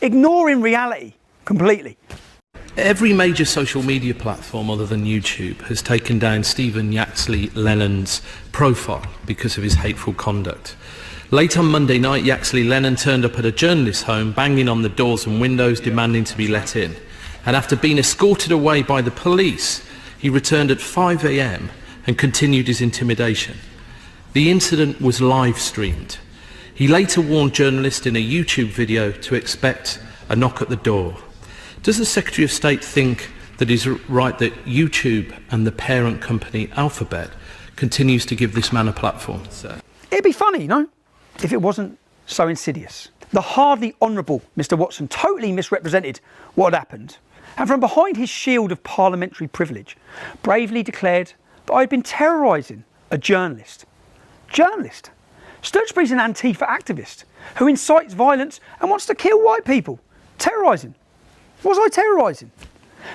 ignoring reality completely. Every major social media platform other than YouTube has taken down Stephen Yaxley Lennon's profile because of his hateful conduct. Late on Monday night, Yaxley Lennon turned up at a journalist's home, banging on the doors and windows, demanding to be let in. And after being escorted away by the police, he returned at 5 a.m. and continued his intimidation. The incident was live streamed. He later warned journalists in a YouTube video to expect a knock at the door. Does the Secretary of State think that it's right that YouTube and the parent company Alphabet continues to give this man a platform? It'd be funny, you know, if it wasn't so insidious. The hardly honourable Mr. Watson totally misrepresented what had happened, and from behind his shield of parliamentary privilege, bravely declared that I'd been terrorising a journalist. Journalist? Stutchbury's an Antifa activist who incites violence and wants to kill white people. Terrorising? Was I terrorising?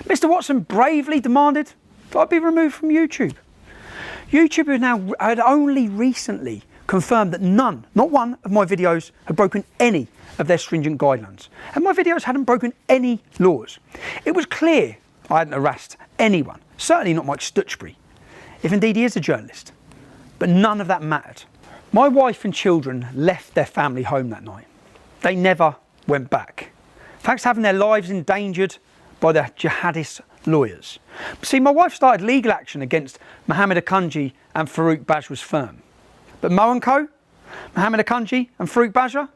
Mr. Watson bravely demanded that I be removed from YouTube. YouTube had only recently confirmed that none, not one, of my videos had broken any of their stringent guidelines, and my videos hadn't broken any laws. It was clear I hadn't harassed anyone, certainly not Mike Stutchbury, if indeed he is a journalist. But none of that mattered. My wife and children left their family home that night. They never went back, thanks to having their lives endangered by the jihadist lawyers. See, my wife started legal action against Mohammed Akunji and Farouk Bajwa's firm. But Mo & Co, Mohammed Akunji and Farouk Bajwa,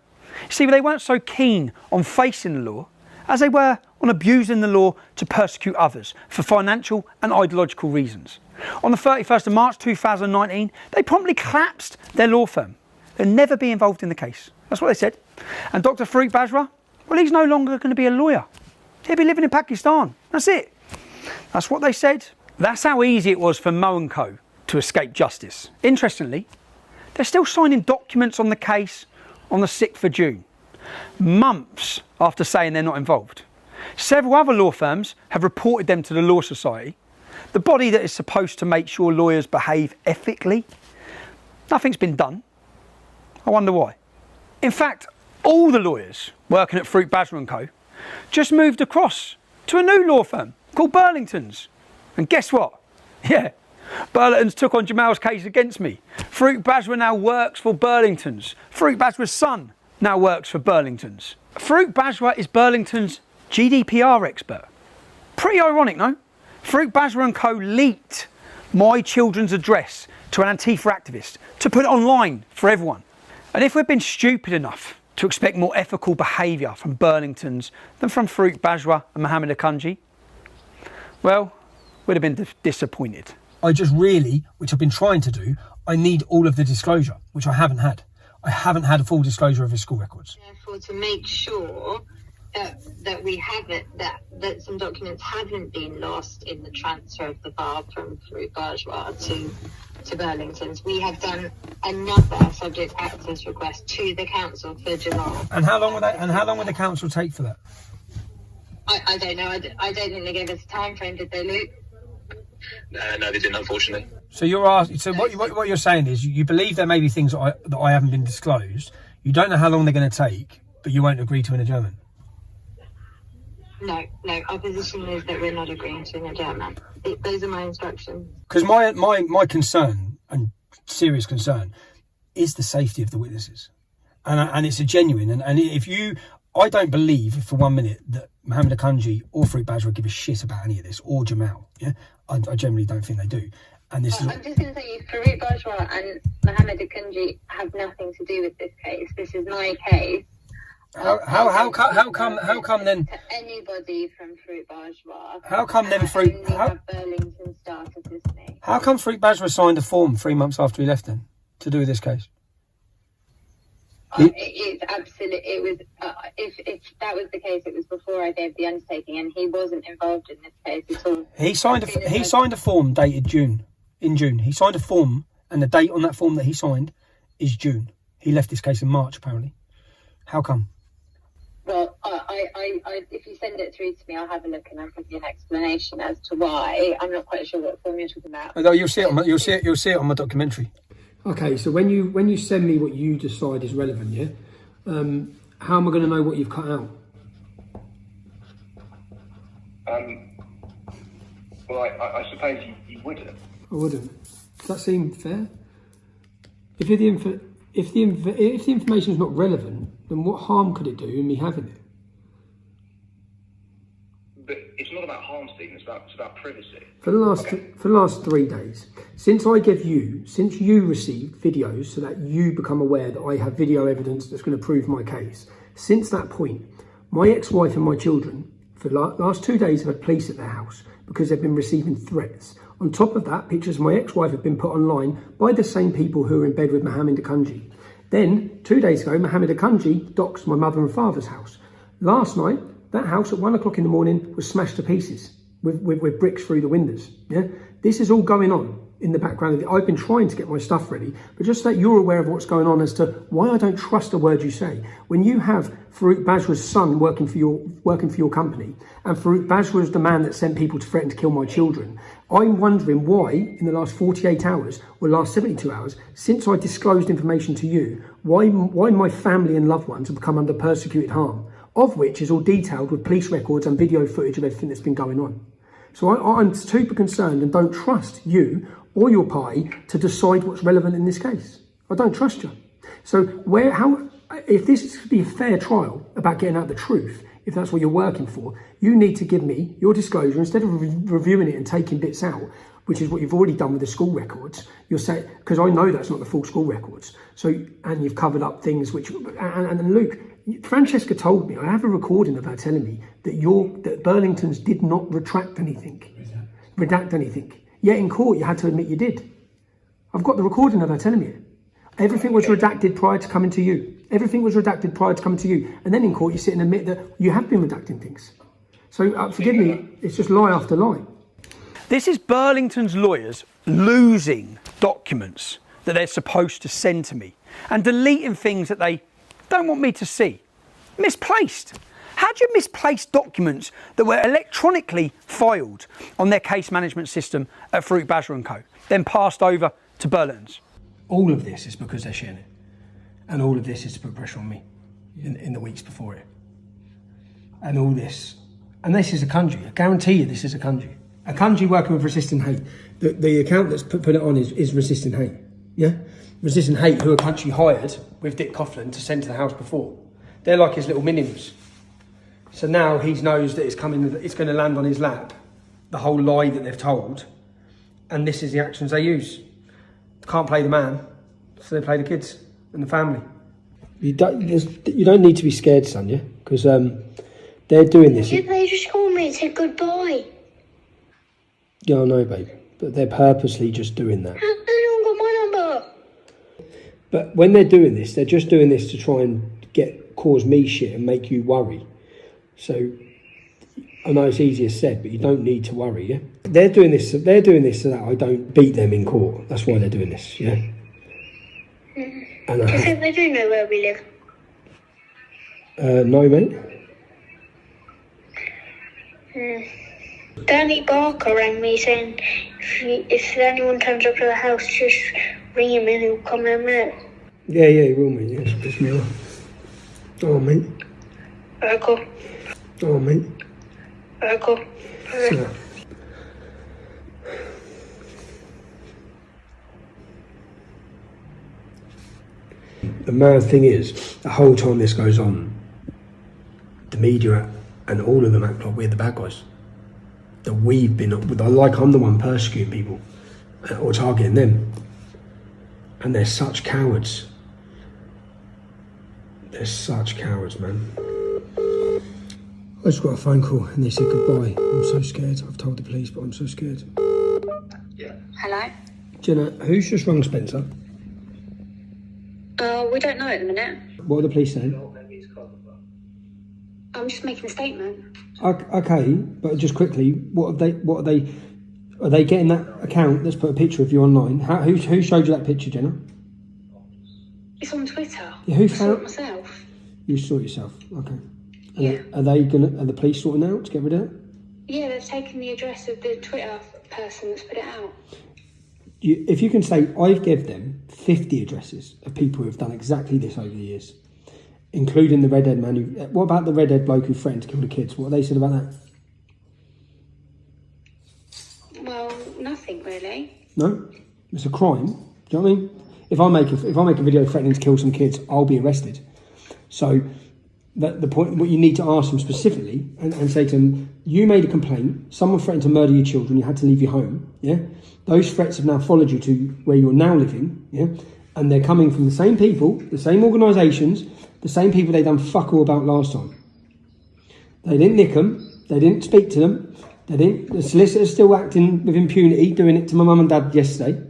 see, they weren't so keen on facing the law as they were on abusing the law to persecute others for financial and ideological reasons. On the 31st of March 2019, they promptly collapsed their law firm. They'll never be involved in the case. That's what they said. And Dr. Farouk Bajwa, well, he's no longer going to be a lawyer. He'll be living in Pakistan. That's it. That's what they said. That's how easy it was for Mo & Co to escape justice. Interestingly, they're still signing documents on the case on the 6th of June, months after saying they're not involved. Several other law firms have reported them to the Law Society, the body that is supposed to make sure lawyers behave ethically. Nothing's been done. I wonder why. In fact, all the lawyers working at Farouk Bajwa & Co just moved across to a new law firm called Burlington's. And guess what? Yeah, Burlington's took on Jamal's case against me. Farouk Bajwa now works for Burlington's. Farouk Bajwa's son now works for Burlington's. Farouk Bajwa is Burlington's GDPR expert. Pretty ironic, no? Farouk Bajwa & Co leaked my children's address to an Antifa activist, to put it online for everyone. And if we've been stupid enough to expect more ethical behaviour from Burlingtons than from Farouk Bajwa and Mohammed Akunji, well, we'd have been disappointed. I just really, which I've been trying to do, I need all of the disclosure, which I haven't had. I haven't had a full disclosure of his school records. Therefore, to make sure that we haven't, that some documents haven't been lost in the transfer of the file from Farouk Bajwa to Burlington's, we have done another subject access request to the council for Jamal. And how long would the council take for that? I don't know. I don't think they gave us a time frame, did they, Luke? No, they didn't, unfortunately. So you're asking. So what you're saying is you believe there may be things that I haven't been disclosed. You don't know how long they're going to take, but you won't agree to an adjournment. No. Our position is that we're not agreeing to an adjournment. Those are my instructions. Because my concern, and serious concern, is the safety of the witnesses, and it's a genuine. And if you, I don't believe for 1 minute that Mohammed Akunji or Farouk Bajwa give a shit about any of this, or Jamal. Yeah, I generally don't think they do. And this is. I'm just going to say, Farouk Bajwa and Mohammed Akunji have nothing to do with this case. This is my case. How come then? To anybody from Farouk Bajwa. How come then Farouk? Burlington started with me. How come Farouk Bajwa signed a form 3 months after he left then to do with this case? It's absolutely. It was. If that was the case, it was before I gave the undertaking, and he wasn't involved in this case at all. He signed a form dated June. In June, he signed a form, and the date on that form that he signed is June. He left this case in March, apparently. How come? Well, if you send it through to me, I'll have a look and I'll give you an explanation as to why. I'm not quite sure what form you're talking about. No, you'll see it on my documentary. Okay, so when you send me what you decide is relevant, yeah, how am I going to know what you've cut out? Well, I suppose you wouldn't. I wouldn't. Does that seem fair? If the information is not relevant, then what harm could it do in me having it? But it's not about harm, Stephen. It's about privacy. For the last 3 days, since you received videos so that you become aware that I have video evidence that's going to prove my case, since that point, my ex-wife and my children, for the last 2 days, have had police at their house because they've been receiving threats. On top of that, pictures of my ex-wife have been put online by the same people who are in bed with Mohammed Akunji. Then, 2 days ago, Mohammed Akunji doxed my mother and father's house. Last night, that house at 1 o'clock in the morning was smashed to pieces with bricks through the windows. Yeah, this is all going on in the background. I've been trying to get my stuff ready, but just so that you're aware of what's going on as to why I don't trust a word you say. When you have Farouk Bajwa's son working for your company, and Farouk Bajwa is the man that sent people to threaten to kill my children, I'm wondering why in the last 48 hours or last 72 hours, since I disclosed information to you, why my family and loved ones have become under persecuted harm, of which is all detailed with police records and video footage of everything that's been going on. So I'm super concerned and don't trust you or your party to decide what's relevant in this case. I don't trust you. So if this is to be a fair trial about getting out the truth, if that's what you're working for, you need to give me your disclosure instead of reviewing it and taking bits out, which is what you've already done with the school records. You'll say, because I know that's not the full school records. So, and you've covered up things which, and Luke, Francesca told me, I have a recording of her telling me that Burlington's did not redact anything. Yet in court, you had to admit you did. I've got the recording of her telling me it. Everything was redacted prior to coming to you. And then in court, you sit and admit that you have been redacting things. So forgive me, it's just lie after lie. This is Burlington's lawyers losing documents that they're supposed to send to me and deleting things that they don't want me to see. Misplaced. How do you misplace documents that were electronically filed on their case management system at Farouk Bajwa & Co, then passed over to Burlington's? All of this is because they're sharing it. And all of this is to put pressure on me in the weeks before it. And all this. And this is Akunji. I guarantee you this is Akunji. Akunji working with Resisting Hate. The account that's put it on is Resisting Hate. Yeah? Resisting Hate, who Akunji hired with Dick Coughlin to send to the house before. They're like his little minions. So now he knows that it's going to land on his lap. The whole lie that they've told and this is the actions they use. Can't play the man, so they play the kids and the family. You don't need to be scared, Sonia, because they're doing this. They just called me and said goodbye. Yeah, I know, babe, but they're purposely just doing that. How no one got my number? But when they're doing this, they're just doing this to try and cause me shit and make you worry. So I know it's easier said, but you don't need to worry. Yeah, they're doing this so that I don't beat them in court. That's why they're doing this. Yeah. And I think they do know where we live. No, mate. Danny Barker rang me saying if anyone turns up to the house, just ring him and he'll come in a minute. Yeah, he will, mate. Yes, piss me off. Oh, mate. Cool. Oh, mate. Cool. So, the mad thing is, the whole time this goes on, the media and all of them act like we're the bad guys. That we've been, like I'm the one persecuting people or targeting them. And they're such cowards. They're such cowards, man. I just got a phone call and they said goodbye. I'm so scared. I've told the police, but I'm so scared. Hello? Jenna, who's just rung Spencer? We don't know at the minute. What are the police saying? I'm just making a statement. Okay, but just quickly, are they getting that account that's put a picture of you online? Who showed you that picture, Jenna? It's on Twitter. Yeah, who I saw found it myself. You saw it yourself, okay. Yeah. Are the police sorting out to get rid of it? Yeah, they've taken the address of the Twitter person that's put it out. If you can say, I've given them 50 addresses of people who have done exactly this over the years, including the redhead man what about the redhead bloke who threatened to kill the kids? What have they said about that? Well, nothing really. No? It's a crime. Do you know what I mean? If I make a video threatening to kill some kids, I'll be arrested. So the point, what you need to ask them specifically and say to them, you made a complaint, someone threatened to murder your children, you had to leave your home, yeah? Those threats have now followed you to where you're now living, yeah? And they're coming from the same people, the same organisations, the same people they done fuck all about last time. They didn't nick them, they didn't speak to them, the solicitor's still acting with impunity, doing it to my mum and dad yesterday.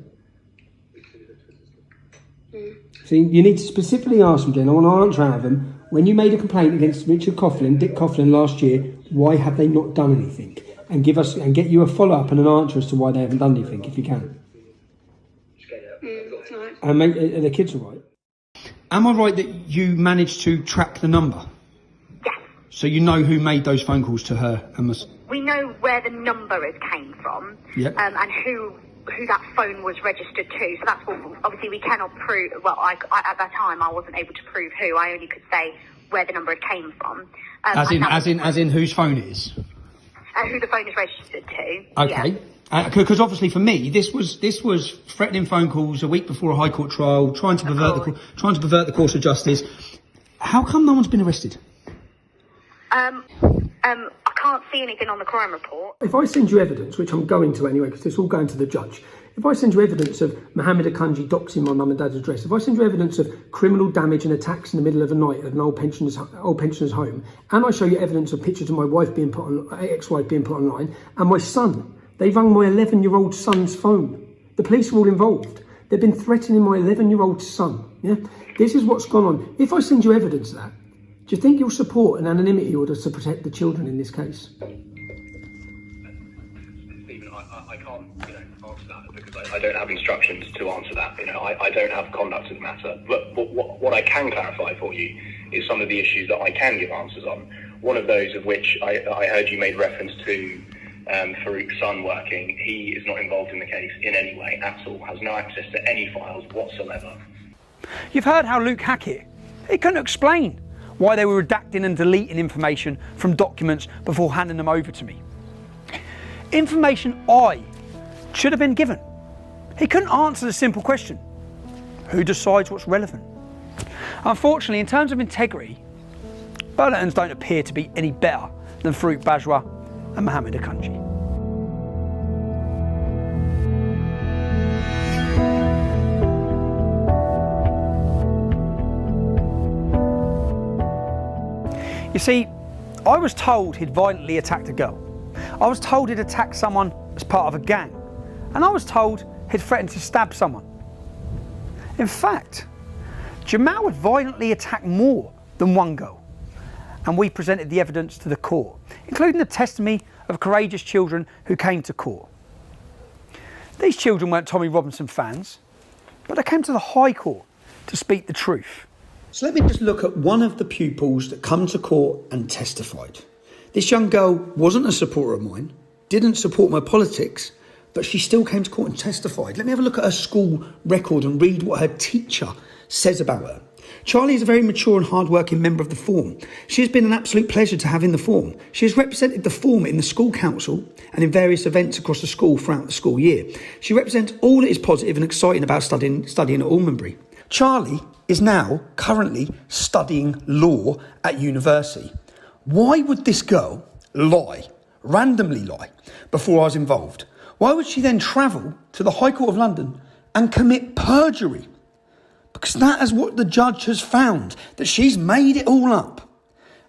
See, you need to specifically ask them, Jen, I want to answer out of them, when you made a complaint against Richard Coughlin, Dick Coughlin last year, why have they not done anything? And get you a follow-up and an answer as to why they haven't done anything, if you can. And mate, are the kids all right? Am I right that you managed to track the number? Yes. So you know who made those phone calls to her and must... We know where the number came from, Yep. And who that phone was registered to. So that's what, obviously we cannot prove. Well, I at that time I wasn't able to prove who. I only could say where the number came from. As in whose phone it is? Who the phone is registered to. Okay. Yeah. Because obviously for me, this was threatening phone calls a week before a High Court trial, trying to pervert the course of justice. How come no one's been arrested? I can't see anything on the crime report. If I send you evidence, which I'm going to anyway, because it's all going to the judge, if I send you evidence of Mohammed Akunji doxing my mum and dad's address, if I send you evidence of criminal damage and attacks in the middle of the night at an old pensioner's home, and I show you evidence of pictures of my wife being put on, ex-wife being put online, and my son, they rung my 11-year-old son's phone. The police are all involved. They've been threatening my 11-year-old son. Yeah, this is what's gone on. If I send you evidence of that, do you think you'll support an anonymity order to protect the children in this case? Stephen, I can't, answer that because I don't have instructions to answer that. I don't have conduct of the matter. But what I can clarify for you is some of the issues that I can give answers on. One of those of which I heard you made reference to Farouk's son working. He is not involved in the case in any way at all. Has no access to any files whatsoever. You've heard how Luke Hackett, he couldn't explain why they were redacting and deleting information from documents before handing them over to me. Information I should have been given. He couldn't answer the simple question, who decides what's relevant? Unfortunately, in terms of integrity, Burlingtons don't appear to be any better than Farouk Bajwa and Mohammed Akunji. You see, I was told he'd violently attacked a girl. I was told he'd attacked someone as part of a gang. And I was told he'd threatened to stab someone. In fact, Jamal had violently attacked more than one girl. And we presented the evidence to the court, including the testimony of courageous children who came to court. These children weren't Tommy Robinson fans, but they came to the High Court to speak the truth. So let me just look at one of the pupils that come to court and testified. This young girl wasn't a supporter of mine, didn't support my politics, but she still came to court and testified. Let me have a look at her school record and read what her teacher says about her. Charlie is a very mature and hard-working member of the Forum. She has been an absolute pleasure to have in the Forum. She has represented the Forum in the school council and in various events across the school throughout the school year. She represents all that is positive and exciting about studying at Almonbury. Charlie is now currently studying law at university. Why would this girl randomly lie, before I was involved? Why would she then travel to the High Court of London and commit perjury? Because that is what the judge has found, that she's made it all up.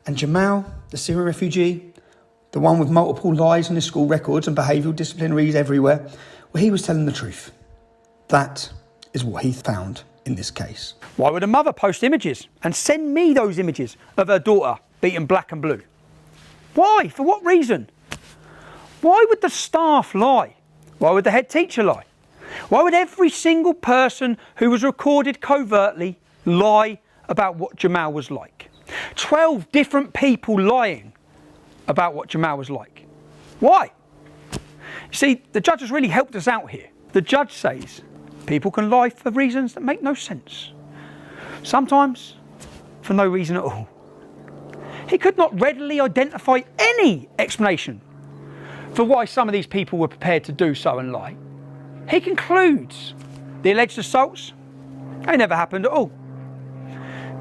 And Jamal, the Syrian refugee, the one with multiple lies on his school records and behavioural disciplinaries everywhere, well, he was telling the truth. That is what he found in this case. Why would a mother post images and send me those images of her daughter beaten black and blue? Why? For what reason? Why would the staff lie? Why would the head teacher lie? Why would every single person who was recorded covertly lie about what Jamal was like? 12 different people lying about what Jamal was like. Why? You see, the judge has really helped us out here. The judge says people can lie for reasons that make no sense. Sometimes for no reason at all. He could not readily identify any explanation for why some of these people were prepared to do so and lie. He concludes the alleged assaults, they never happened at all.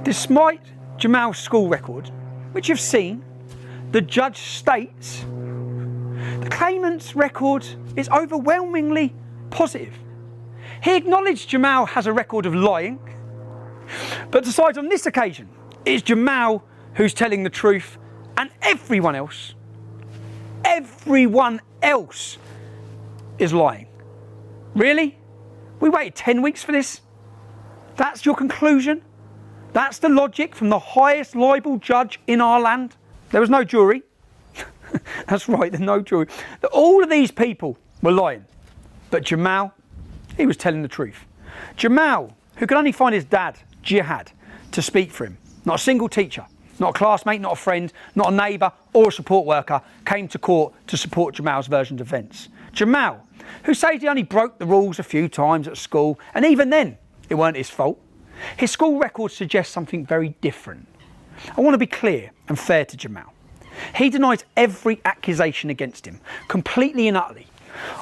Despite Jamal's school record, which you've seen, the judge states the claimant's record is overwhelmingly positive. He acknowledged Jamal has a record of lying, but decides on this occasion it's Jamal who's telling the truth and everyone else is lying. Really? We waited 10 weeks for this? That's your conclusion? That's the logic from the highest libel judge in our land? There was no jury. That's right, there's no jury. All of these people were lying. But Jamal, he was telling the truth. Jamal, who could only find his dad, Jihad, to speak for him. Not a single teacher, not a classmate, not a friend, not a neighbour or a support worker came to court to support Jamal's version of events. Jamal, who says he only broke the rules a few times at school, and even then, it weren't his fault. His school record suggests something very different. I want to be clear and fair to Jamal. He denies every accusation against him, completely and utterly.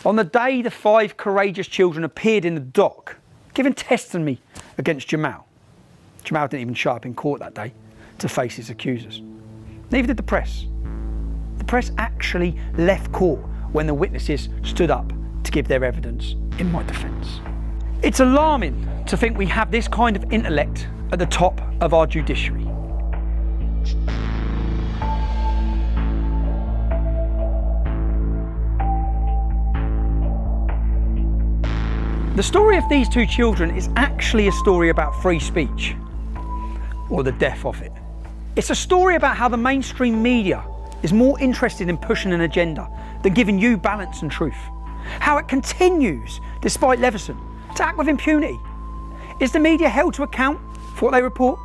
On the day the 5 courageous children appeared in the dock, giving testimony against Jamal, Jamal didn't even show up in court that day to face his accusers. Neither did the press. The press actually left court when the witnesses stood up to give their evidence in my defence. It's alarming to think we have this kind of intellect at the top of our judiciary. The story of these 2 children is actually a story about free speech, or the death of it. It's a story about how the mainstream media is more interested in pushing an agenda than giving you balance and truth. How it continues, despite Leveson, to act with impunity. Is the media held to account for what they report?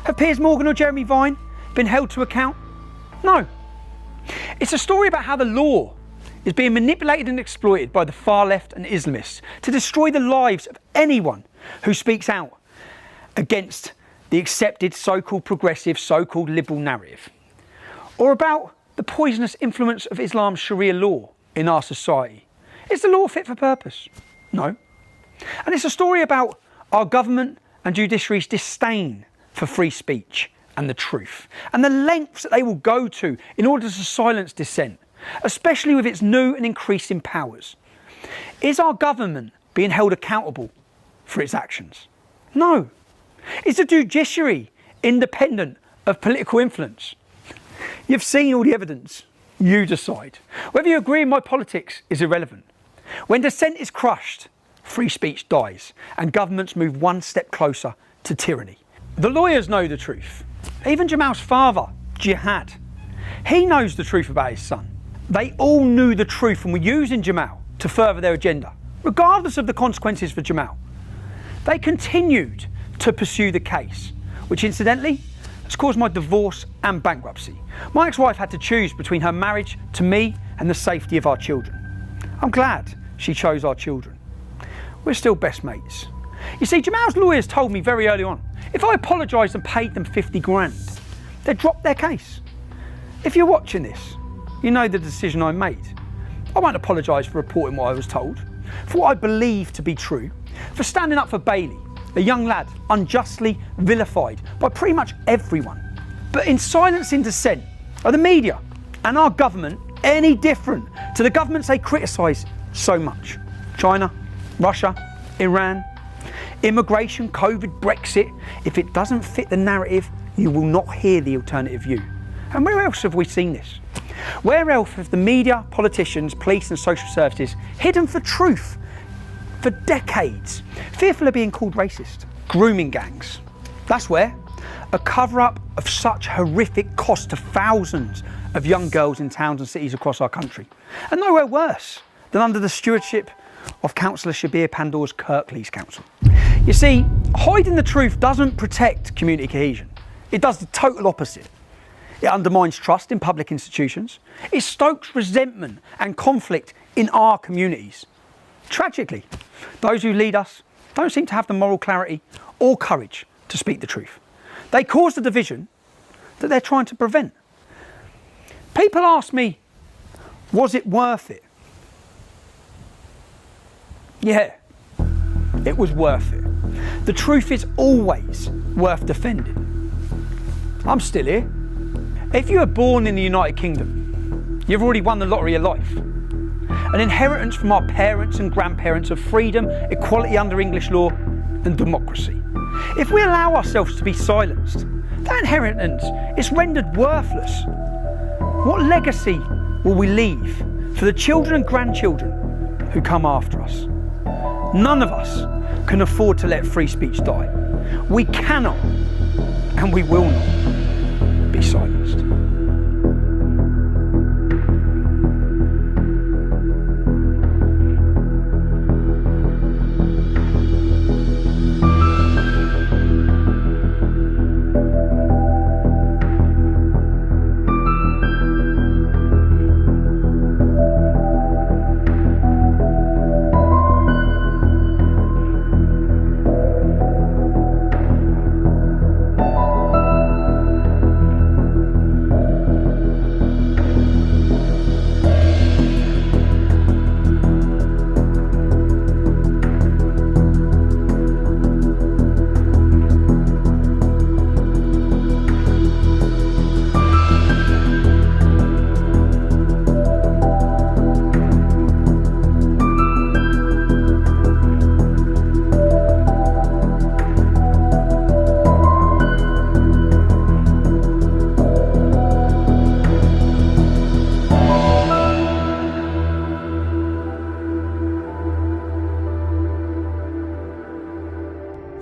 Have Piers Morgan or Jeremy Vine been held to account? No. It's a story about how the law is being manipulated and exploited by the far left and Islamists to destroy the lives of anyone who speaks out against the accepted so-called progressive, so-called liberal narrative. Or about the poisonous influence of Islam's Sharia law in our society. Is the law fit for purpose? No. And it's a story about our government and judiciary's disdain for free speech and the truth, and the lengths that they will go to in order to silence dissent, especially with its new and increasing powers. Is our government being held accountable for its actions? No. Is the judiciary independent of political influence? You've seen all the evidence. You decide. Whether you agree with my politics is irrelevant. When dissent is crushed, free speech dies, and governments move one step closer to tyranny. The lawyers know the truth. Even Jamal's father, Jihad, he knows the truth about his son. They all knew the truth and were using Jamal to further their agenda, regardless of the consequences for Jamal. They continued to pursue the case, which incidentally has caused my divorce and bankruptcy. My ex-wife had to choose between her marriage to me and the safety of our children. I'm glad she chose our children. We're still best mates. You see, Jamal's lawyers told me very early on, if I apologised and paid them 50 grand, they'd drop their case. If you're watching this, you know the decision I made. I won't apologise for reporting what I was told, for what I believe to be true, for standing up for Bailey, a young lad unjustly vilified by pretty much everyone. But in silence in dissent, are the media and our government any different to the governments they criticise so much? China, Russia, Iran, immigration, COVID, Brexit. If it doesn't fit the narrative, you will not hear the alternative view. And where else have we seen this? Where else have the media, politicians, police and social services hidden for truth for decades, fearful of being called racist? Grooming gangs. That's where. A cover-up of such horrific cost to thousands of young girls in towns and cities across our country. And nowhere worse than under the stewardship of Councillor Shabir Pandor's Kirklees Council. You see, hiding the truth doesn't protect community cohesion. It does the total opposite. It undermines trust in public institutions. It stokes resentment and conflict in our communities. Tragically, those who lead us don't seem to have the moral clarity or courage to speak the truth. They cause the division that they're trying to prevent. People ask me, was it worth it? Yeah, it was worth it. The truth is always worth defending. I'm still here. If you were born in the United Kingdom, you've already won the lottery of life. An inheritance from our parents and grandparents of freedom, equality under English law and democracy. If we allow ourselves to be silenced, that inheritance is rendered worthless. What legacy will we leave for the children and grandchildren who come after us? None of us can afford to let free speech die. We cannot and we will not be silenced.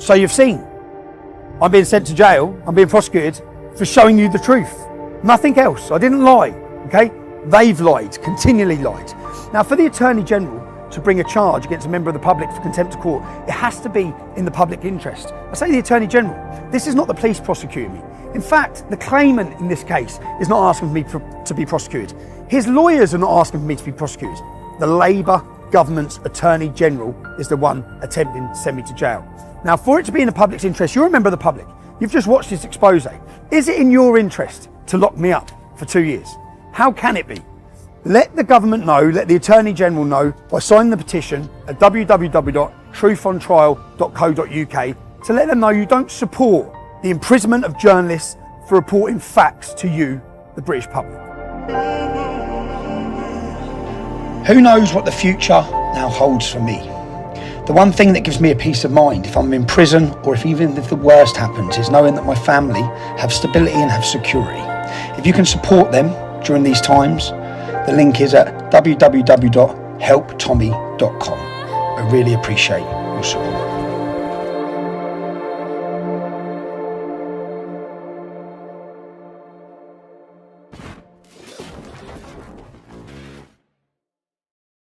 So you've seen, I'm being sent to jail, I'm being prosecuted for showing you the truth. Nothing else. I didn't lie, okay? They've lied, continually lied. Now for the Attorney General to bring a charge against a member of the public for contempt of court, it has to be in the public interest. I say the Attorney General, this is not the police prosecuting me. In fact, the claimant in this case is not asking for me to be prosecuted. His lawyers are not asking for me to be prosecuted. The Labour government's Attorney General is the one attempting to send me to jail. Now, for it to be in the public's interest, you're a member of the public. You've just watched this expose. Is it in your interest to lock me up for 2 years? How can it be? Let the government know, let the Attorney General know by signing the petition at www.truthontrial.co.uk to let them know you don't support the imprisonment of journalists for reporting facts to you, the British public. Who knows what the future now holds for me? The one thing that gives me a peace of mind if I'm in prison or even if the worst happens is knowing that my family have stability and have security. If you can support them during these times, the link is at www.helptommy.com. I really appreciate your support.